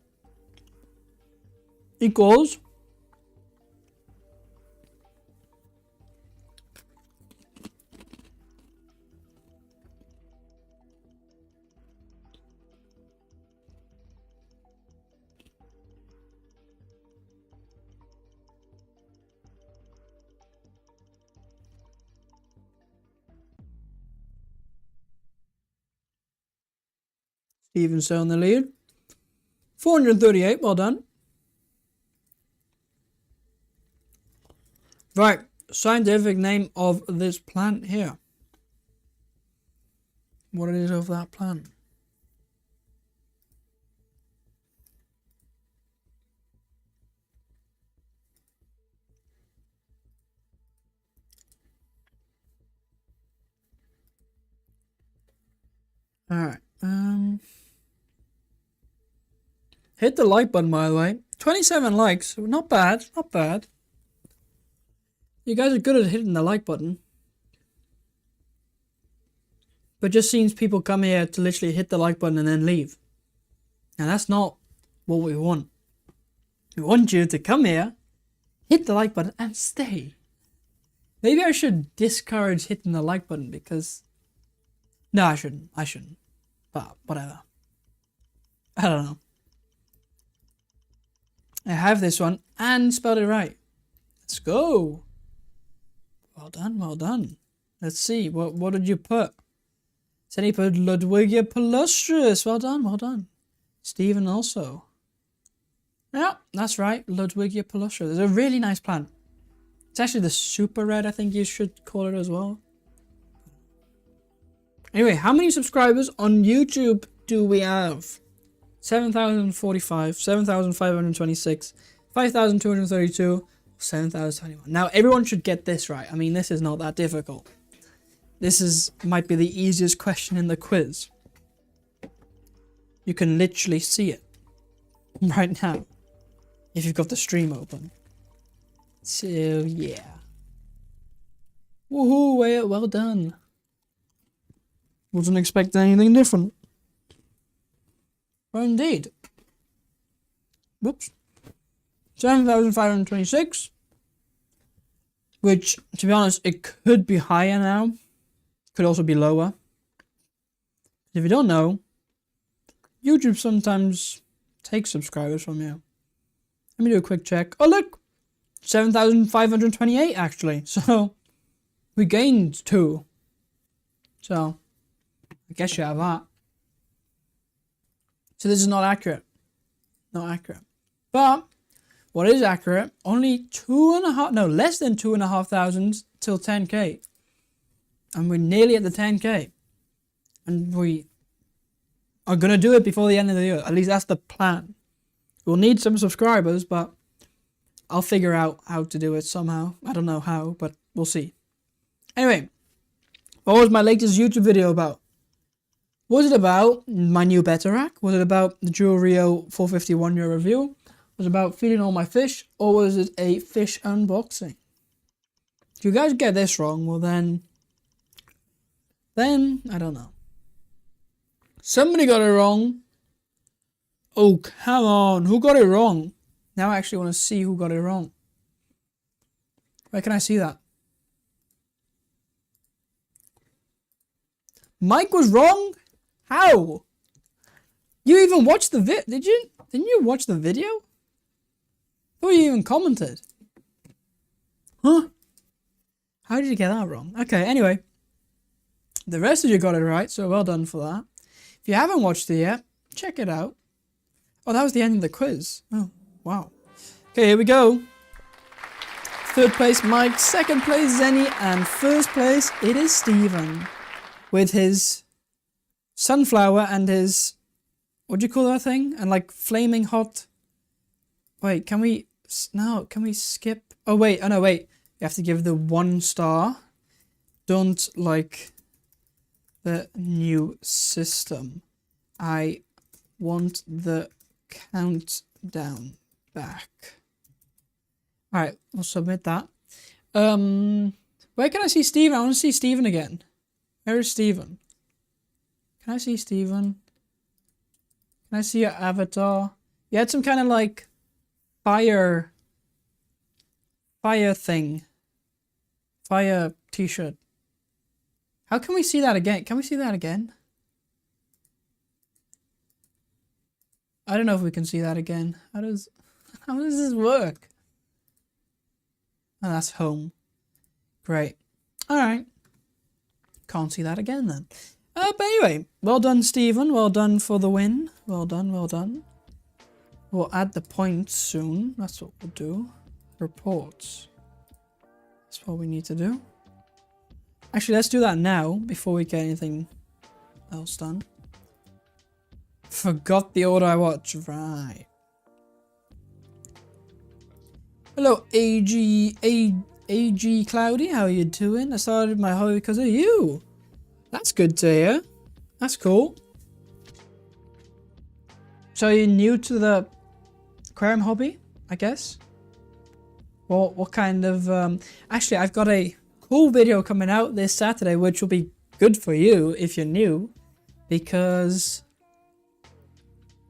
equals 'Stephen still in the lead. 438, well done. Right, scientific name of this plant here. what it is of that plan. Alright, hit the like button, by the way. 27 likes, not bad, not bad. You guys are good at hitting the like button. But just seems people come here to literally hit the like button and then leave. And that's not what we want. We want you to come here, hit the like button, and stay. Maybe I should discourage hitting the like button because... No, I shouldn't. I shouldn't. But whatever. I don't know. I have this one and spelled it right. Let's go. Well done, well done. Let's see. What did you put? Said he put Ludwigia palustris. Well done, well done. Stephen also. Yeah, that's right. Ludwigia palustris. It's a really nice plant. It's actually the super red, I think you should call it as well. Anyway, how many subscribers on YouTube do we have? 7,045, 7,526, 5,232, 7,021. Now, everyone should get this right. I mean, this is not that difficult. This might be the easiest question in the quiz. You can literally see it right now if you've got the stream open. So, yeah. Woohoo, well done. Wasn't expecting anything different. Well, indeed. Whoops. 7,526. Which, to be honest, it could be higher now. Could also be lower. If you don't know, YouTube sometimes takes subscribers from you. Let me do a quick check. Oh, look! 7,528 actually. So, we gained 2. So, I guess you have that. So this is not accurate. Not accurate. But what is accurate, only less than 2,500 till 10k. And we're nearly at the 10k. And we are going to do it before the end of the year. At least that's the plan. We'll need some subscribers, but I'll figure out how to do it somehow. I don't know how, but we'll see. Anyway, what was my latest YouTube video about? Was it about my new betta rack? Was it about the Dual Rio 451 euro review? Was it about feeding all my fish? Or was it a fish unboxing? If you guys get this wrong, well then, I don't know. Somebody got it wrong. Oh, come on. Who got it wrong? Now I actually want to see who got it wrong. Where can I see that? Mike was wrong? How? You even watched the did you? Didn't you watch the video? I thought you even commented. Huh? How did you get that wrong? Okay, anyway. The rest of you got it right, so well done for that. If you haven't watched it yet, check it out. Oh, that was the end of the quiz. Oh, wow. Okay, here we go. Third place, Mike. Second place, Zenny. And first place, it is Steven. With his sunflower and his... What do you call that thing? And like flaming hot... Wait, can we... No, can we skip? Oh, wait. Oh, no, wait. You have to give the 1 star. Don't like the new system. I want the countdown back. Alright, we'll submit that. Where can I see Steven? I want to see Steven again. Where is Steven? Can I see Steven? Can I see your avatar? You had some kind of like fire thing. Fire t-shirt. How can we see that again? Can we see that again? I don't know if we can see that again. How does this work? Oh, that's home. Great. Alright. Can't see that again then. But anyway, well done, Stephen. Well done for the win. Well done, well done. We'll add the points soon. That's what we'll do. Reports. That's what we need to do. Actually, let's do that now before we get anything else done. Forgot the order I watched. Right. Hello, AG Cloudy. How are you doing? I started my hobby because of you. That's good to hear. That's cool. So you're new to the aquarium hobby, I guess? Well, what kind of... Actually, I've got a cool video coming out this Saturday, which will be good for you if you're new, because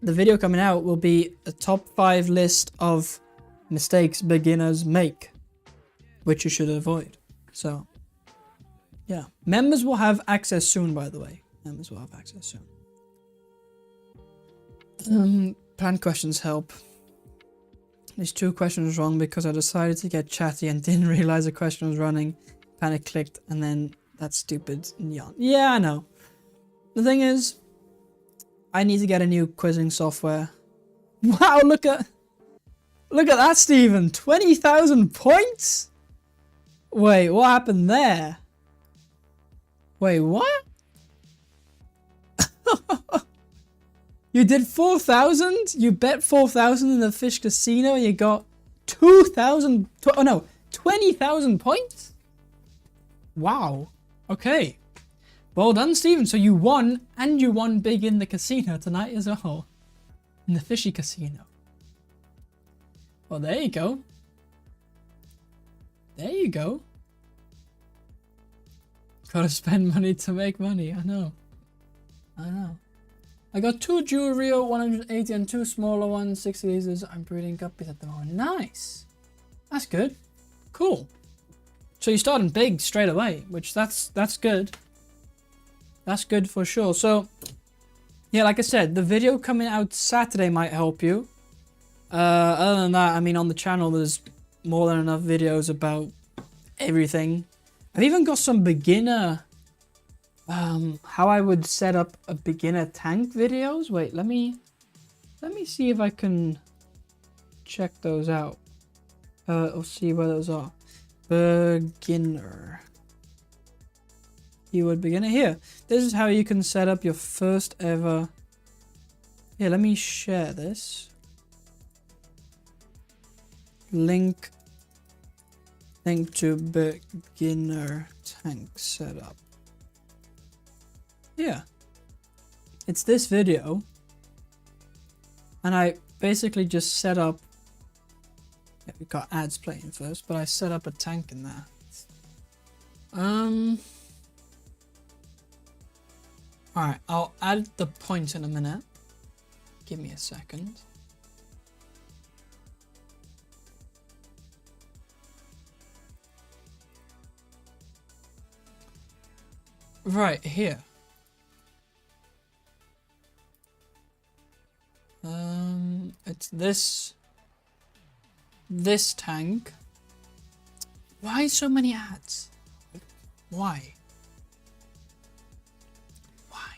the video coming out will be a top 5 list of mistakes beginners make, which you should avoid. So, yeah. Members will have access soon, by the way. Members will have access soon. Plan questions help. These 2 questions wrong because I decided to get chatty and didn't realize the question was running. Panic clicked and then that stupid yawn. Yeah, I know. The thing is, I need to get a new quizzing software. Wow, look at that, Steven. 20,000 points? Wait, what happened there? Wait, what? You did 4,000? You bet 4,000 in the fish casino and you got 2,000... Oh no, 20,000 points? Wow. Okay. Well done, Steven. So you won, and you won big in the casino tonight as well. In the fishy casino. Well, there you go. There you go. Gotta spend money to make money. I know. I know. I got 2 jewelry, 180 and 2 smaller ones, 60 liters. I'm breeding guppies at the moment. Nice. That's good. Cool. So you're starting big straight away, which that's good. That's good for sure. So, yeah, like I said, the video coming out Saturday might help you. Other than that, I mean, on the channel, there's more than enough videos about everything. I've even got some beginner, how I would set up a beginner tank videos. Wait, let me see if I can check those out. Or see where those are. Beginner. Keyword beginner. Here. This is how you can set up your first ever. Here, let me share this. Link to beginner tank setup. Yeah. It's this video. And I basically just set up. Yeah, we got ads playing first, but I set up a tank in there. Alright, I'll add the points in a minute. Give me a second. Right here. It's this tank. Why so many ads? Why? Why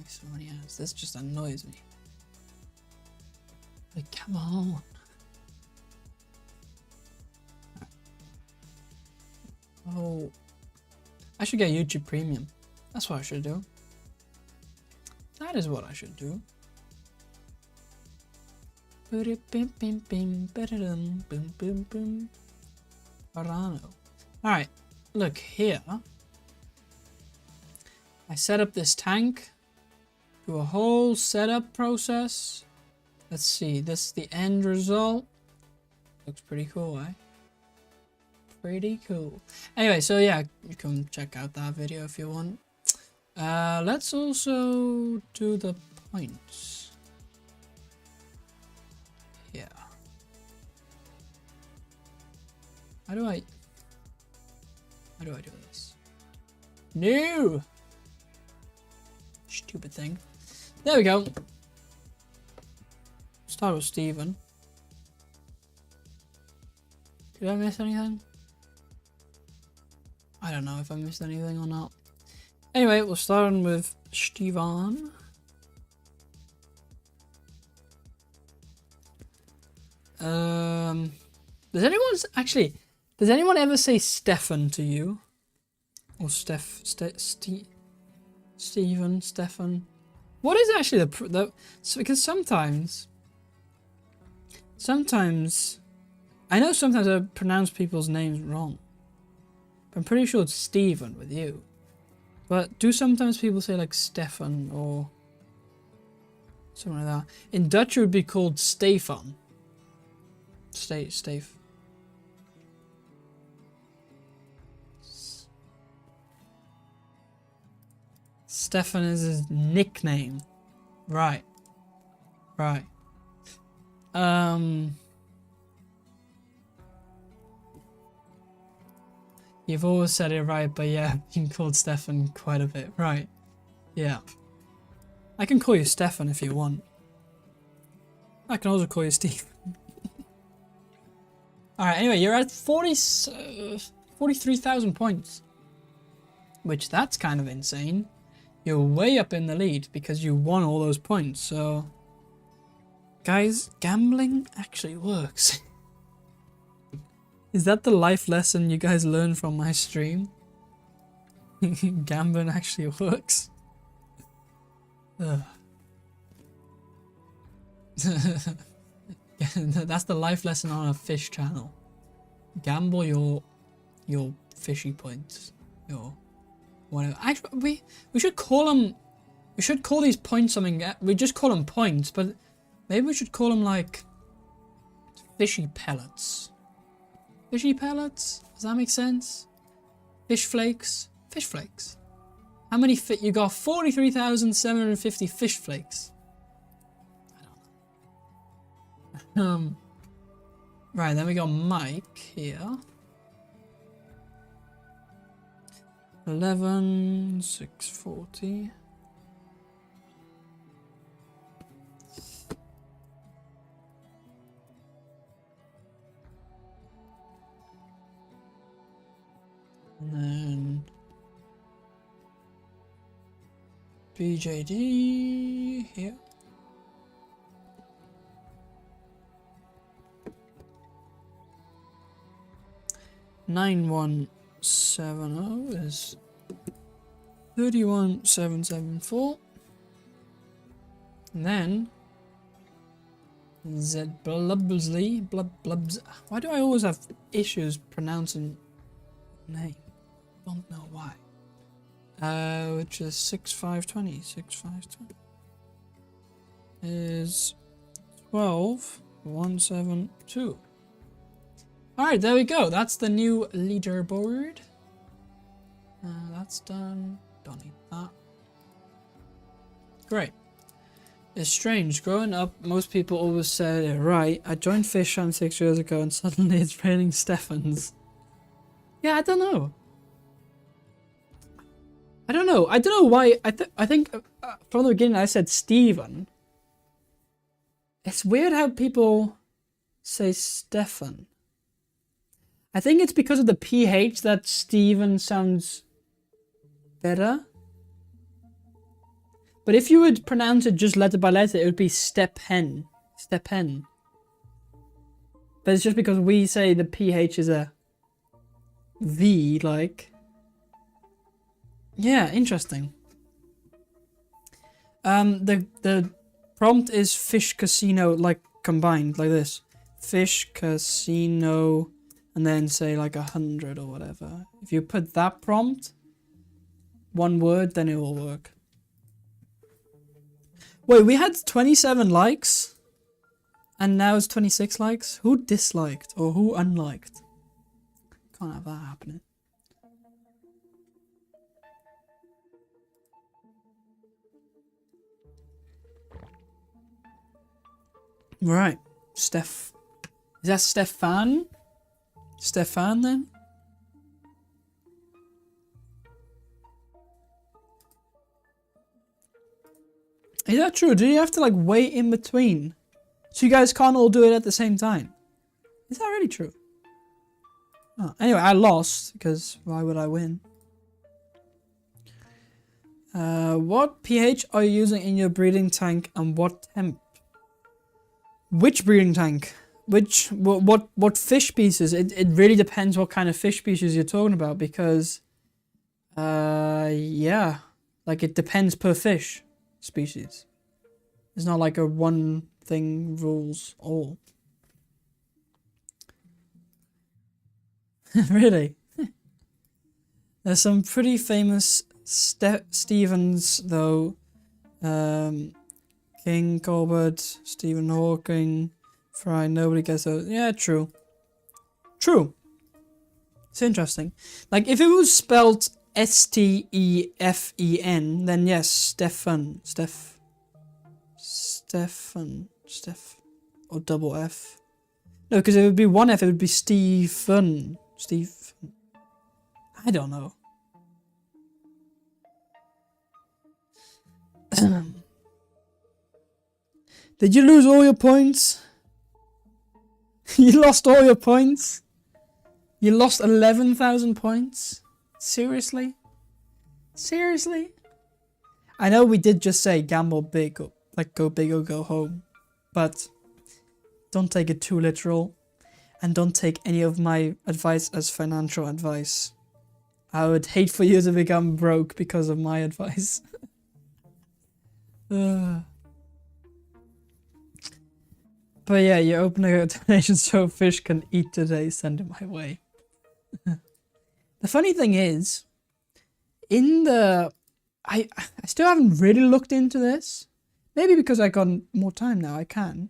so many ads? This just annoys me. Like, come on. Oh, I should get YouTube Premium. That's what I should do. That is what I should do. Alright, look here. I set up this tank. Do a whole setup process. Let's see, this is the end result. Looks pretty cool, eh? Pretty cool. Anyway, so yeah, you can check out that video if you want. Let's also do the points. Yeah. How do I do this? No! Stupid thing. There we go. Start with Steven. Did I miss anything? I don't know if I missed anything or not. Anyway, we'll start with Steven. Does anyone ever say Stefan to you? Or Steve? Stephen, Stefan. What is actually because sometimes I know sometimes I pronounce people's names wrong. But I'm pretty sure it's Stephen with you. But do sometimes people say like Stefan or something like that? In Dutch it would be called Stefan. Stef. Stefan is his nickname. Right. Right. You've always said it right, but yeah, I've been called Stefan quite a bit. Right. Yeah. I can call you Stefan if you want. I can also call you Steve. Alright, anyway, you're at 43,000 points. Which, that's kind of insane. You're way up in the lead because you won all those points, so... Guys, gambling actually works. Is that the life lesson you guys learned from my stream? Gambling actually works. That's the life lesson on a fish channel. Gamble your fishy points. Your whatever. Actually, we should call them. We should call these points something. We just call them points, but maybe we should call them like fishy pellets. Fishy pellets? Does that make sense? Fish flakes? Fish flakes. How many you got? 43,750 fish flakes. I don't know. Right, then we got Mike here. 11,640. And then BJD here. $9170 is 31,774. And then Z Blubsley Blubs. Why do I always have issues pronouncing name? Don't know why. Which is 6520. 6520 is 12,172. Alright, there we go. That's the new leaderboard. That's done. Don't need that. Great. It's strange. Growing up, most people always said it right. I joined Fish Hunt 6 years ago and suddenly it's raining Stefans. Yeah, I don't know. I don't know why. I think from the beginning I said Stephen. It's weird how people say Stefan. I think it's because of the PH that Stephen sounds better. But if you would pronounce it just letter by letter, it would be Stepen. Stepen. But it's just because we say the PH is a V, like. Yeah, interesting. The prompt is fish casino, like combined, like this. Fish casino, and then say like 100 or whatever. If you put that prompt, one word, then it will work. Wait, we had 27 likes, and now it's 26 likes? Who disliked or who unliked? Can't have that happening. Right, Steph. Is that Stefan? Stefan then? Is that true? Do you have to like wait in between? So you guys can't all do it at the same time? Is that really true? Oh, anyway, I lost because why would I win? What pH are you using in your breeding tank and what temp? Which breeding tank? What fish species? It really depends what kind of fish species you're talking about because yeah. Like it depends per fish species. It's not like a one thing rules all. Really? There's some pretty famous Stevens though. King, Colbert, Stephen Hawking, Fry, nobody gets those. Yeah, true. True. It's interesting. Like, if it was spelled Stefen, then yes, Stefan, or double F. No, because it would be one F, it would be Stephen. I don't know. Did you lose all your points? You lost all your points? You lost 11,000 points? Seriously? Seriously? I know we did just say gamble big, or like go big or go home, but don't take it too literal, and don't take any of my advice as financial advice. I would hate for you to become broke because of my advice. But yeah, you open a donation so fish can eat today, send it my way. The funny thing is, I still haven't really looked into this. Maybe because I got more time now, I can.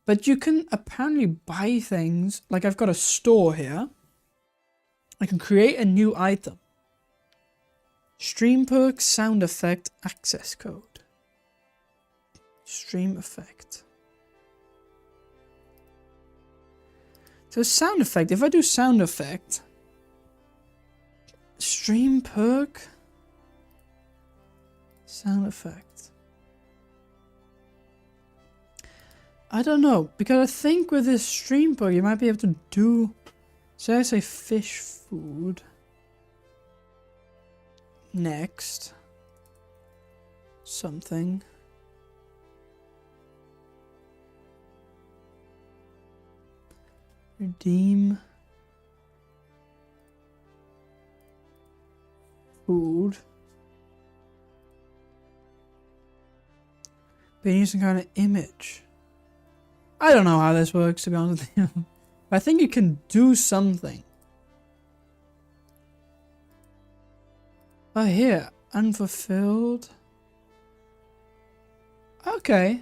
But you can apparently buy things, like I've got a store here. I can create a new item. Stream perk sound effect access code. Stream effect. So sound effect, if I do sound effect, stream perk, sound effect. I don't know, because I think with this stream perk you might be able to do, so I say fish food. Next. Something. Redeem. Food. Being using kind of image. I don't know how this works, to be honest with you. But I think you can do something. Oh, here. Unfulfilled. Okay.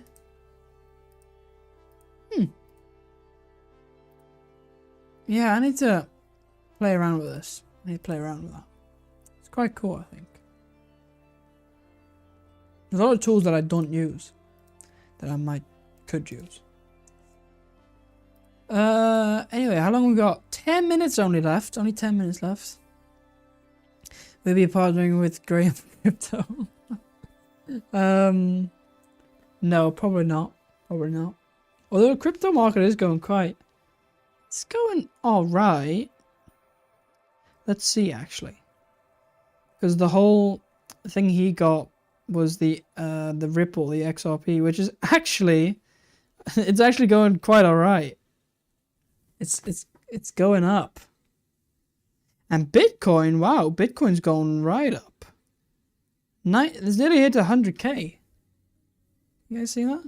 Yeah, I need to play around with this. I need to play around with that. It's quite cool, I think. There's a lot of tools that I don't use that I could use. Anyway, how long we got? 10 minutes only left. Only 10 minutes left. We'll be partnering with Graham Crypto. No, probably not. Probably not. Although the crypto market is going quite... It's going alright. Let's see, actually. Because the whole thing he got was the Ripple, the XRP, which is actually... It's actually going quite alright. It's going up. And Bitcoin, wow, Bitcoin's going right up. It's nearly hit 100k. You guys see that?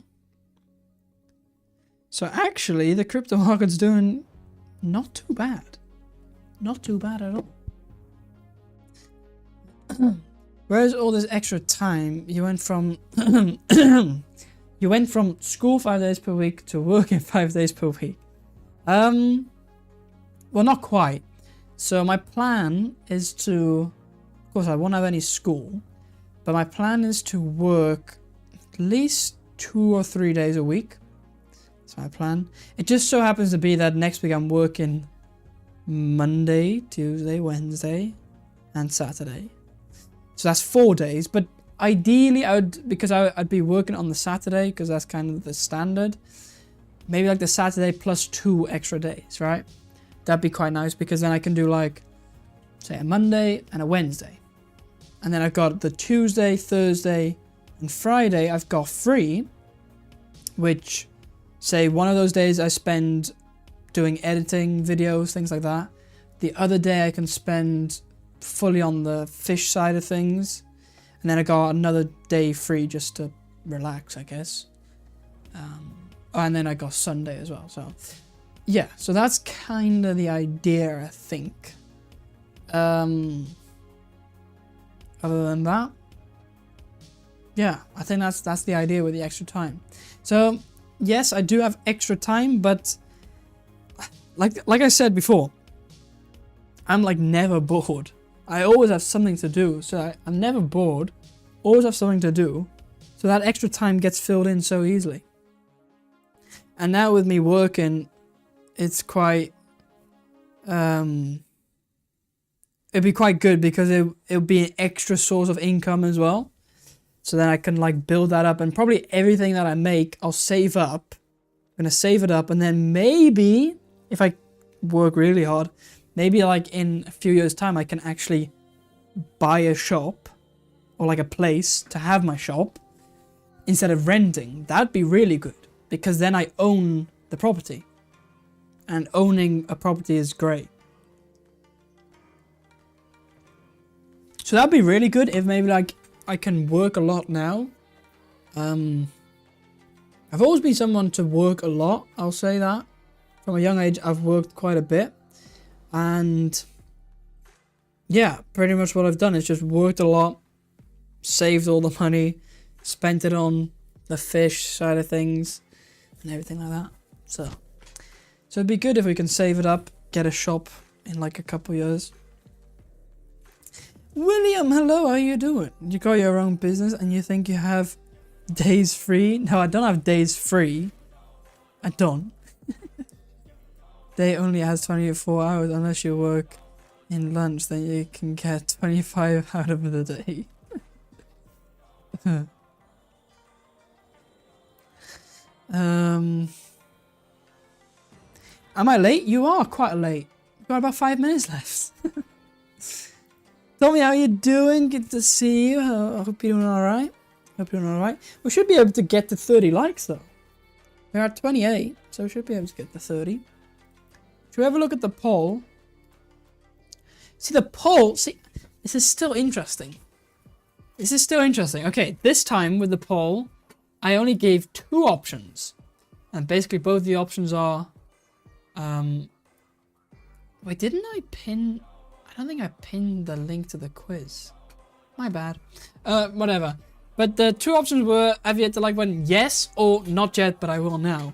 So actually, the crypto market's doing not too bad. Not too bad at all. Whereas all this extra time, you went from you went from school 5 days per week to working 5 days per week. Well, not quite. So my plan is to, of course, I won't have any school, but my plan is to work at least 2 or 3 days a week. That's my plan. It just so happens to be that next week I'm working Monday, Tuesday, Wednesday, and Saturday. So that's 4 days. But ideally, I'd be working on the Saturday because that's kind of the standard. Maybe like the Saturday plus 2 extra days, right? That'd be quite nice because then I can do like, say, a Monday and a Wednesday. And then I've got the Tuesday, Thursday, and Friday I've got free, which, say, one of those days I spend doing editing videos, things like that. The other day I can spend fully on the fish side of things. And then I got another day free just to relax, I guess. And then I got Sunday as well. So yeah, so that's kind of the idea, I think. Other than that, yeah, I think that's the idea with the extra time. So yes, I do have extra time, but like I said before, I'm like never bored. I always have something to do, so I'm never bored. Always have something to do, so that extra time gets filled in so easily. And now with me working, it's quite it'd be quite good because it'll be an extra source of income as well. So then I can like build that up, and probably everything that I make, I'll save up. I'm gonna save it up, and then maybe if I work really hard, maybe like in a few years' time, I can actually buy a shop or like a place to have my shop instead of renting. That'd be really good because then I own the property, and owning a property is great. So that'd be really good if maybe like I can work a lot now. I've always been someone to work a lot, I'll say that. From a young age, I've worked quite a bit. And yeah, pretty much what I've done is just worked a lot, saved all the money, spent it on the fish side of things and everything like that. So it'd be good if we can save it up, get a shop in like a couple years. William, hello, how you doing? You got your own business and you think you have days free? No, I don't have days free. I don't. Day only has 24 hours unless you work in lunch, then you can get 25 out of the day. Am I late? You are quite late. You've got about 5 minutes left. Tell me how you're doing. Good to see you. I hope you're doing alright. We should be able to get to 30 likes though. We're at 28, so we should be able to get to 30. Should we have a look at the poll? See the poll, this is still interesting. Okay, this time with the poll, I only gave 2 options. And basically both the options are... wait, didn't I pin... I don't think I pinned the link to the quiz. My bad. Whatever. But the 2 options were, have you hit the like button? Yes, or not yet, but I will now.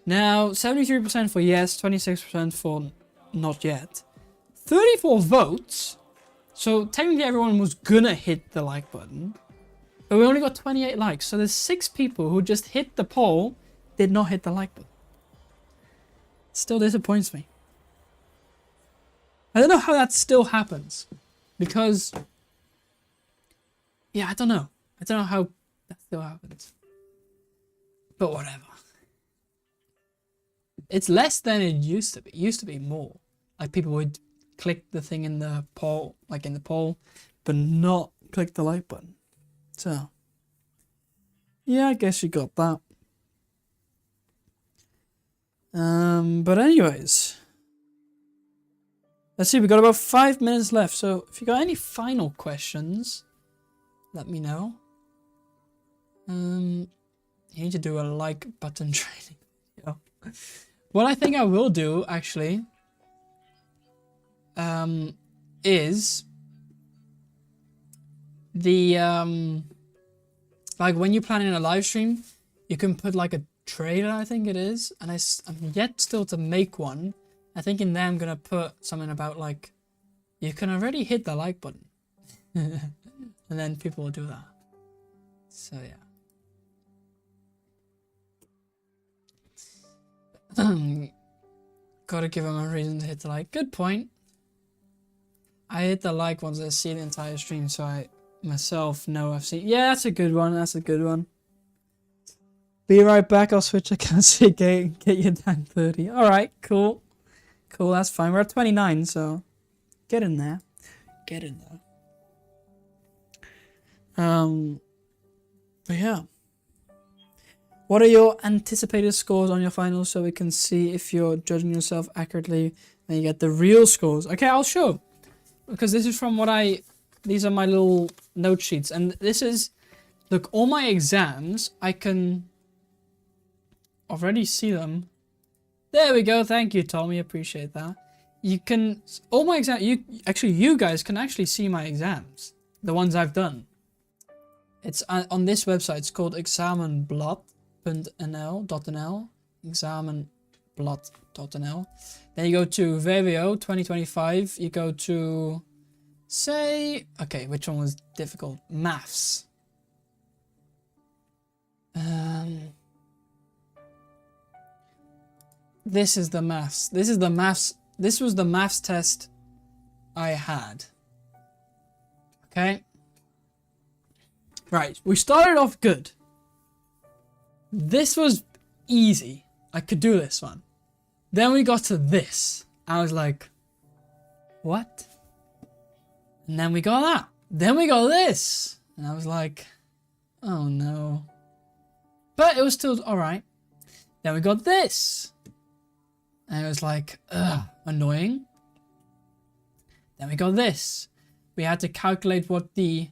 Now, 73% for yes, 26% for not yet. 34 votes. So technically everyone was gonna hit the like button. But we only got 28 likes. So there's 6 people who just hit the poll, did not hit the like button. Still disappoints me. I don't know how that still happens. Because... yeah, I don't know. I don't know how that still happens. But whatever. It's less than it used to be. It used to be more. Like people would click the thing in the poll, but not click the like button. So, yeah, I guess you got that. But anyways, let's see. We got about 5 minutes left. So if you got any final questions, let me know. You need to do a like button training video. What I think I will do, actually, is the, like when you're planning a live stream, you can put like a trailer, I think it is, and I'm yet still to make one. I think in there I'm going to put something about like, you can already hit the like button. And then people will do that. So yeah. Gotta give them a reason to hit the like. Good point. I hit the like once I see the entire stream, so I myself know I've seen. Yeah, that's a good one. That's a good one. Be right back. I'll switch accounts so get you down 30. All right, cool. Cool, that's fine. We're at 29, so get in there. Get in there. But yeah. What are your anticipated scores on your finals so we can see if you're judging yourself accurately and you get the real scores? Okay, I'll show. Because this is from what I These are my little note sheets. And this is, look, all my exams, I can already see them. There we go. Thank you, Tommy. Appreciate that. You can, all my exams, you guys can actually see my exams. The ones I've done. It's on this website. It's called examenblad.nl. Examenblad.nl. Then you go to VWO 2025. You go to, say, okay, which one was difficult? Maths. This is the maths. This is the maths. This was the maths test I had. Okay. Right, we started off good. This was easy. I could do this one. Then we got to this. I was like, what? And then we got that. Then we got this. And I was like, oh no. But it was still alright. Then we got this. And it was like, ugh, annoying. Then we got this. We had to calculate what the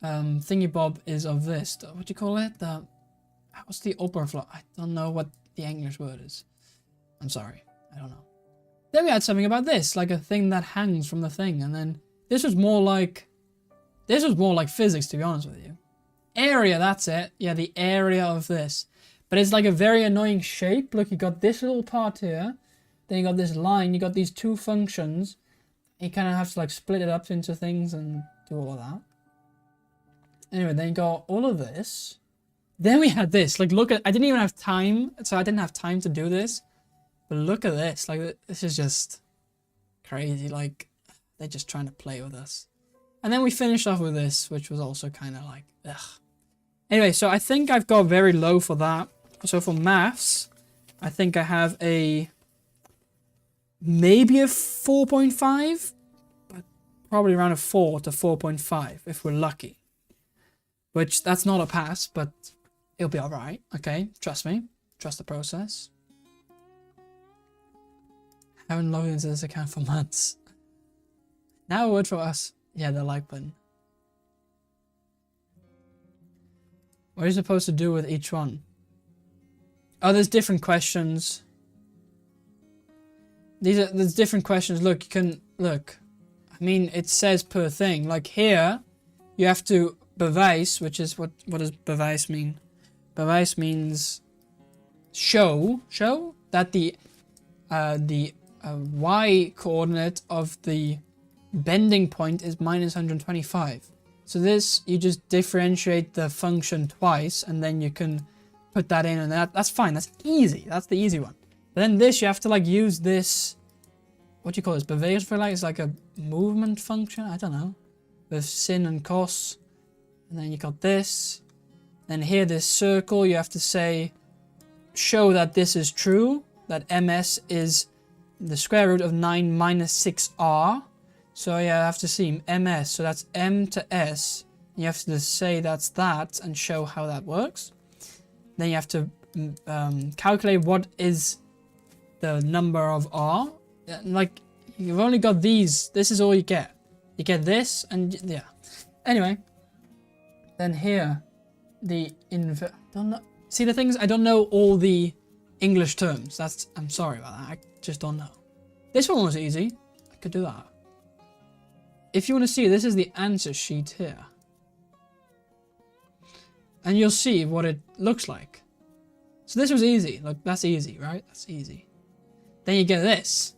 thingy bob is of this. What do you call it? What's the oppervlak? I don't know what the English word is. I'm sorry. I don't know. Then we had something about this, like a thing that hangs from the thing. And then this was more like physics, to be honest with you. Area, that's it. Yeah, the area of this. But it's like a very annoying shape. Look, you got this little part here. Then you got this line. You got these two functions. You kind of have to like split it up into things and do all of that. Anyway, then you got all of this. Then we had this. Like, look at, I didn't even have time. So I didn't have time to do this. But look at this. Like, this is just crazy. Like, they're just trying to play with us. And then we finished off with this, which was also kind of like, ugh. Anyway, so I think I've got very low for that. So for maths, I think I have maybe a 4.5, but probably around a 4 to 4.5 if we're lucky. Which, that's not a pass, but it'll be alright, okay? Trust me. Trust the process. Haven't logged into this account for months. Now a word for us. Yeah, the like button. What are you supposed to do with each one? Oh, there's different questions. There's different questions. Look, you can, look. I mean, it says per thing. Like here, you have to bewijs, which is, what does bewijs mean? Bewijs means show that the y coordinate of the bending point is minus 125. So this, you just differentiate the function twice, and then you can put that in, and that's fine. That's easy. That's the easy one. But then this, you have to like use this, what do you call this? Bewegingsvergleich is like a movement function. I don't know. With sin and cos. And then you got this. Then here, this circle, you have to say, show that this is true. That ms is the square root of 9 minus 6r. So yeah, I have to see ms. So that's m to s. You have to say that's that and show how that works. Then you have to calculate what is the number of r. Like, you've only got these. This is all you get. You get this and yeah. Anyway. Then here, don't know. See the things? I don't know all the English terms. I'm sorry about that. I just don't know. This one was easy. I could do that. If you want to see, this is the answer sheet here. And you'll see what it looks like. So this was easy. Look, that's easy, right? That's easy. Then you get this.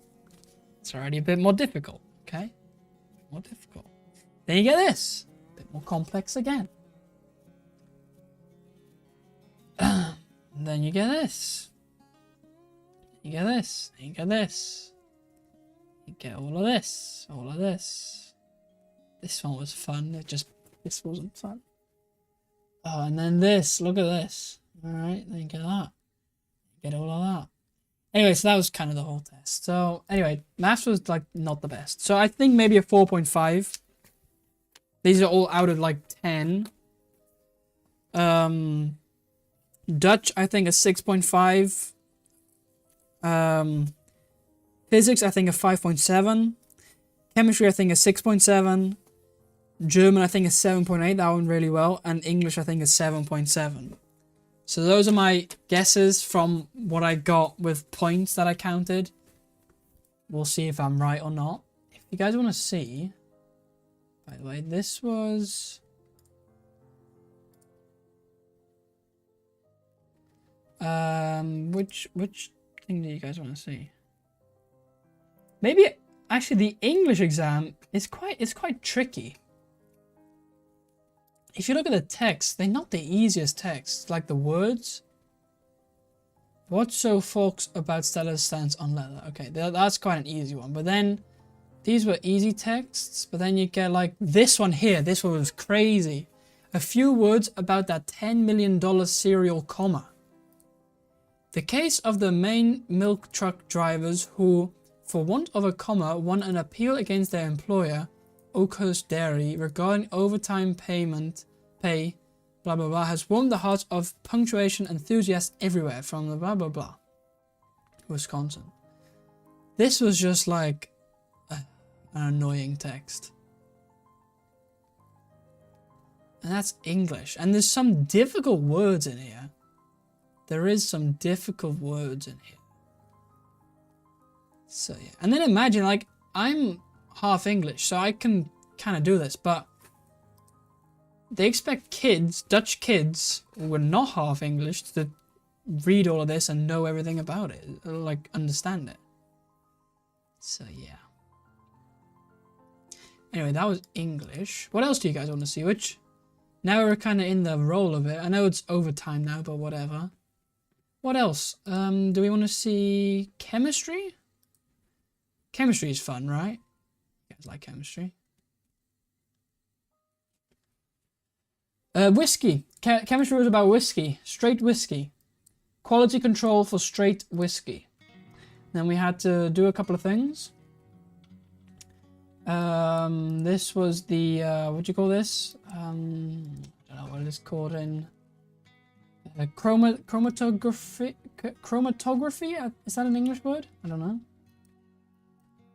It's already a bit more difficult, okay? More difficult. Then you get this. A bit more complex again. And then you get this. You get this. You get this. You get all of this. All of this. This one was fun. This wasn't fun. Oh, and then this. Look at this. Alright, then you get that. You get all of that. Anyway, so that was kind of the whole test. So, anyway, maths was, like, not the best. So, I think maybe a 4.5. These are all out of, like, 10. Dutch, I think, a 6.5. Physics, I think, a 5.7. Chemistry, I think, a 6.7. German, I think, is 7.8. That went really well. And English, I think, is 7.7. So those are my guesses from what I got with points that I counted. We'll see if I'm right or not. If you guys want to see, by the way, this was... which thing do you guys want to see? Maybe actually the English exam is quite tricky. If you look at the text, they're not the easiest text, like the words. What's so folks about Stella's stance on leather? Okay, that's quite an easy one. But then these were easy texts, but then you get like this one here. This one was crazy. A few words about that $10 million serial comma. The case of the main milk truck drivers who, for want of a comma, won an appeal against their employer, Oakhurst Dairy, regarding overtime pay, blah blah blah, has warmed the hearts of punctuation enthusiasts everywhere from the blah blah blah. Wisconsin. This was just like an annoying text. And that's English. And there's some difficult words in here. There is some difficult words in here. So yeah. And then imagine, like, I'm half English, so I can kind of do this, but they expect kids, Dutch kids, who are not half English, to read all of this and know everything about it, like understand it. So yeah. Anyway, that was English. What else do you guys want to see? Which, now we're kind of in the role of it. I know it's overtime now, but whatever. What else? Do we want to see chemistry? Chemistry is fun, right? You guys like chemistry? Whiskey. Chemistry was about whiskey. Straight whiskey. Quality control for straight whiskey. Then we had to do a couple of things. This was the, what do you call this? I don't know what it is called in... chromatography? Is that an English word? I don't know.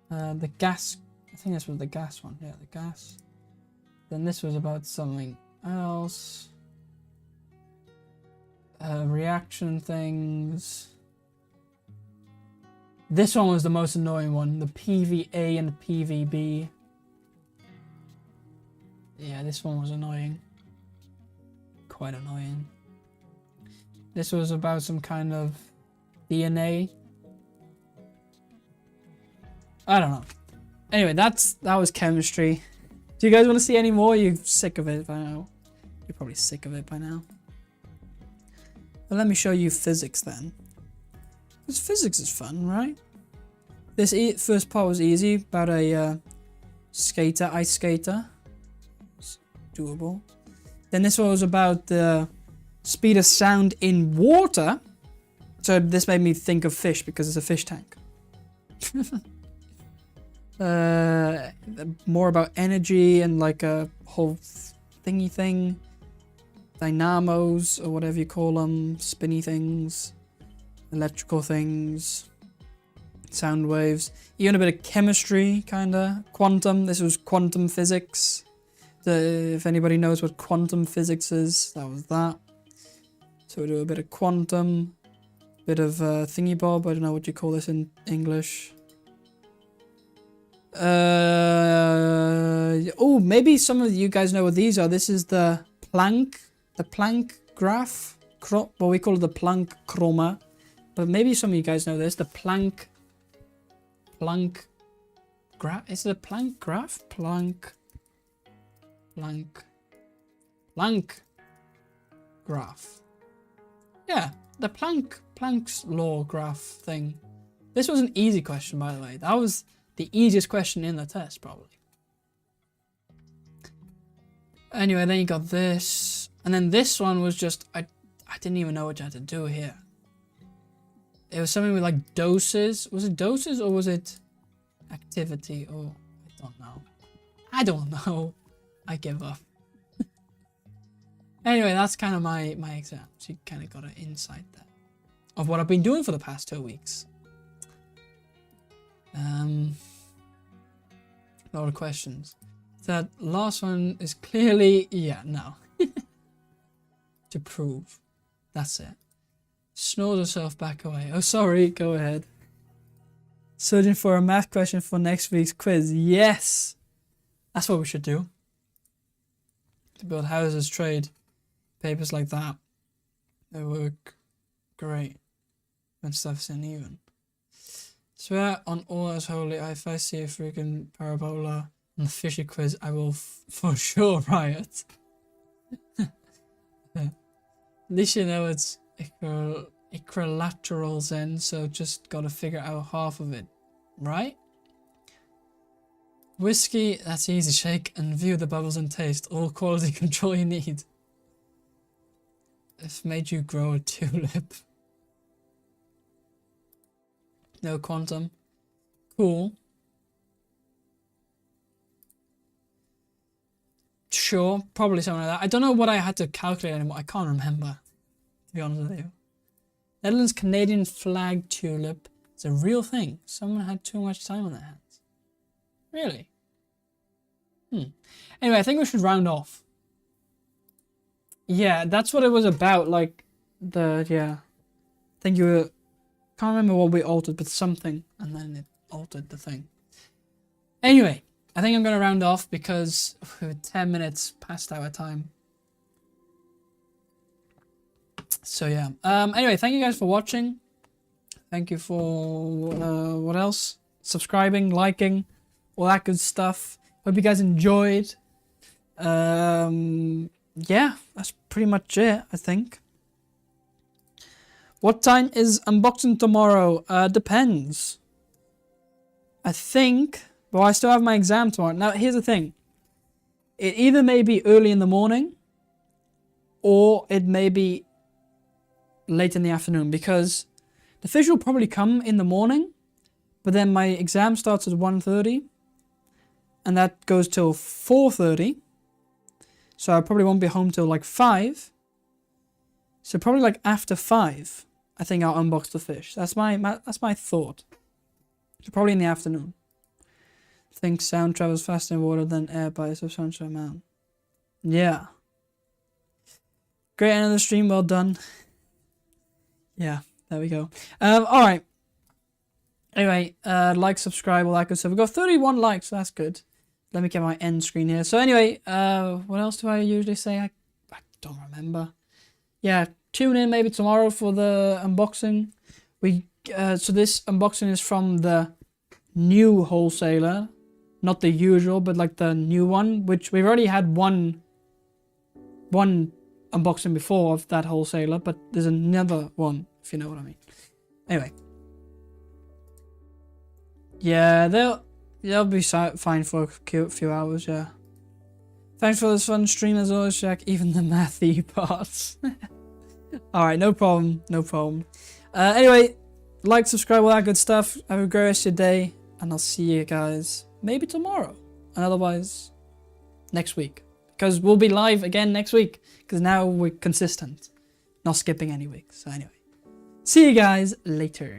The gas, I think this was the gas one. Yeah, the gas. Then this was about something else. Reaction things. This one was the most annoying one. The PVA and the PVB. Yeah, this one was annoying. Quite annoying. This was about some kind of DNA. I don't know. Anyway, that was chemistry. Do you guys want to see any more? You're sick of it by now. You're probably sick of it by now. But let me show you physics then. Because physics is fun, right? This first part was easy, about a skater, ice skater. It's doable. Then this one was about the speed of sound in water. So this made me think of fish because it's a fish tank. More about energy and like a whole thingy thing. Dynamos or whatever you call them. Spinny things. Electrical things. Sound waves. Even a bit of chemistry, kinda. Quantum. This was quantum physics. If anybody knows what quantum physics is, that was that. So we do a bit of quantum. Bit of thingy bob. I don't know what you call this in English. Oh, maybe some of you guys know what these are. This is the Planck graph. Well, we call it the Planck chroma. But maybe some of you guys know this. The Planck graph. Is it a Planck graph? Planck graph. Yeah, the Planck's law graph thing. This was an easy question, by the way. That was the easiest question in the test, probably. Anyway, then you got this. And then this one was just... I didn't even know what you had to do here. It was something with like doses. Was it doses or was it activity? Or I don't know. I don't know. I give up. Anyway, that's kind of my exam. So you kind of got an insight there of what I've been doing for the past 2 weeks. A lot of questions. That last one is clearly, yeah, no. To prove. That's it. Snores herself back away. Oh, sorry, go ahead. Searching for a math question for next week's quiz. Yes! That's what we should do. To build houses, trade, papers like that. They work great when stuff's uneven. Swear on all as holy, if I see a freaking parabola on the fishy quiz, I will for sure riot. At least you know it's equilaterals then, so just gotta figure out half of it, right? Whiskey, that's easy. Shake and view the bubbles and taste. All quality control you need. It's made you grow a tulip. No quantum. Cool. Sure, probably something like that. I don't know what I had to calculate anymore. I can't remember, to be honest with you. Netherlands Canadian flag tulip. It's a real thing. Someone had too much time on their hands. Really? Anyway, I think we should round off. Yeah, that's what it was about. Like, yeah. I think you were... Can't remember what we altered, but something. And then it altered the thing. Anyway, I think I'm going to round off because we're 10 minutes past our time. So yeah. Anyway, thank you guys for watching. Thank you for what else? Subscribing, liking, all that good stuff. Hope you guys enjoyed. Yeah, that's pretty much it, I think. What time is unboxing tomorrow? Depends. I think, well, I still have my exam tomorrow. Now, here's the thing. It either may be early in the morning or it may be late in the afternoon, because the fish will probably come in the morning, but then my exam starts at 1:30 and that goes till 4:30. So I probably won't be home till like 5. So probably like after 5, I think I'll unbox the fish. That's my thought. So probably in the afternoon. I think sound travels faster in water than air by a substantial amount. Yeah. Great end of the stream, well done. Yeah, there we go. Alright. Anyway, like, subscribe, all that good stuff. We've got 31 likes, so that's good. Let me get my end screen here. So anyway, what else do I usually say? I don't remember. Yeah, tune in maybe tomorrow for the unboxing. So this unboxing is from the new wholesaler, not the usual, but like the new one, which we've already had one unboxing before of that wholesaler, but there's another one, if you know what I mean. Anyway, yeah, they'll be fine for a few hours. Yeah. Thanks for this fun stream as always, Jack. Even the mathy parts. All right, no problem, no problem. Anyway, like, subscribe, all that good stuff. Have a great rest of your day, and I'll see you guys maybe tomorrow, and otherwise next week, because we'll be live again next week, because now we're consistent, not skipping any week. So anyway, see you guys later.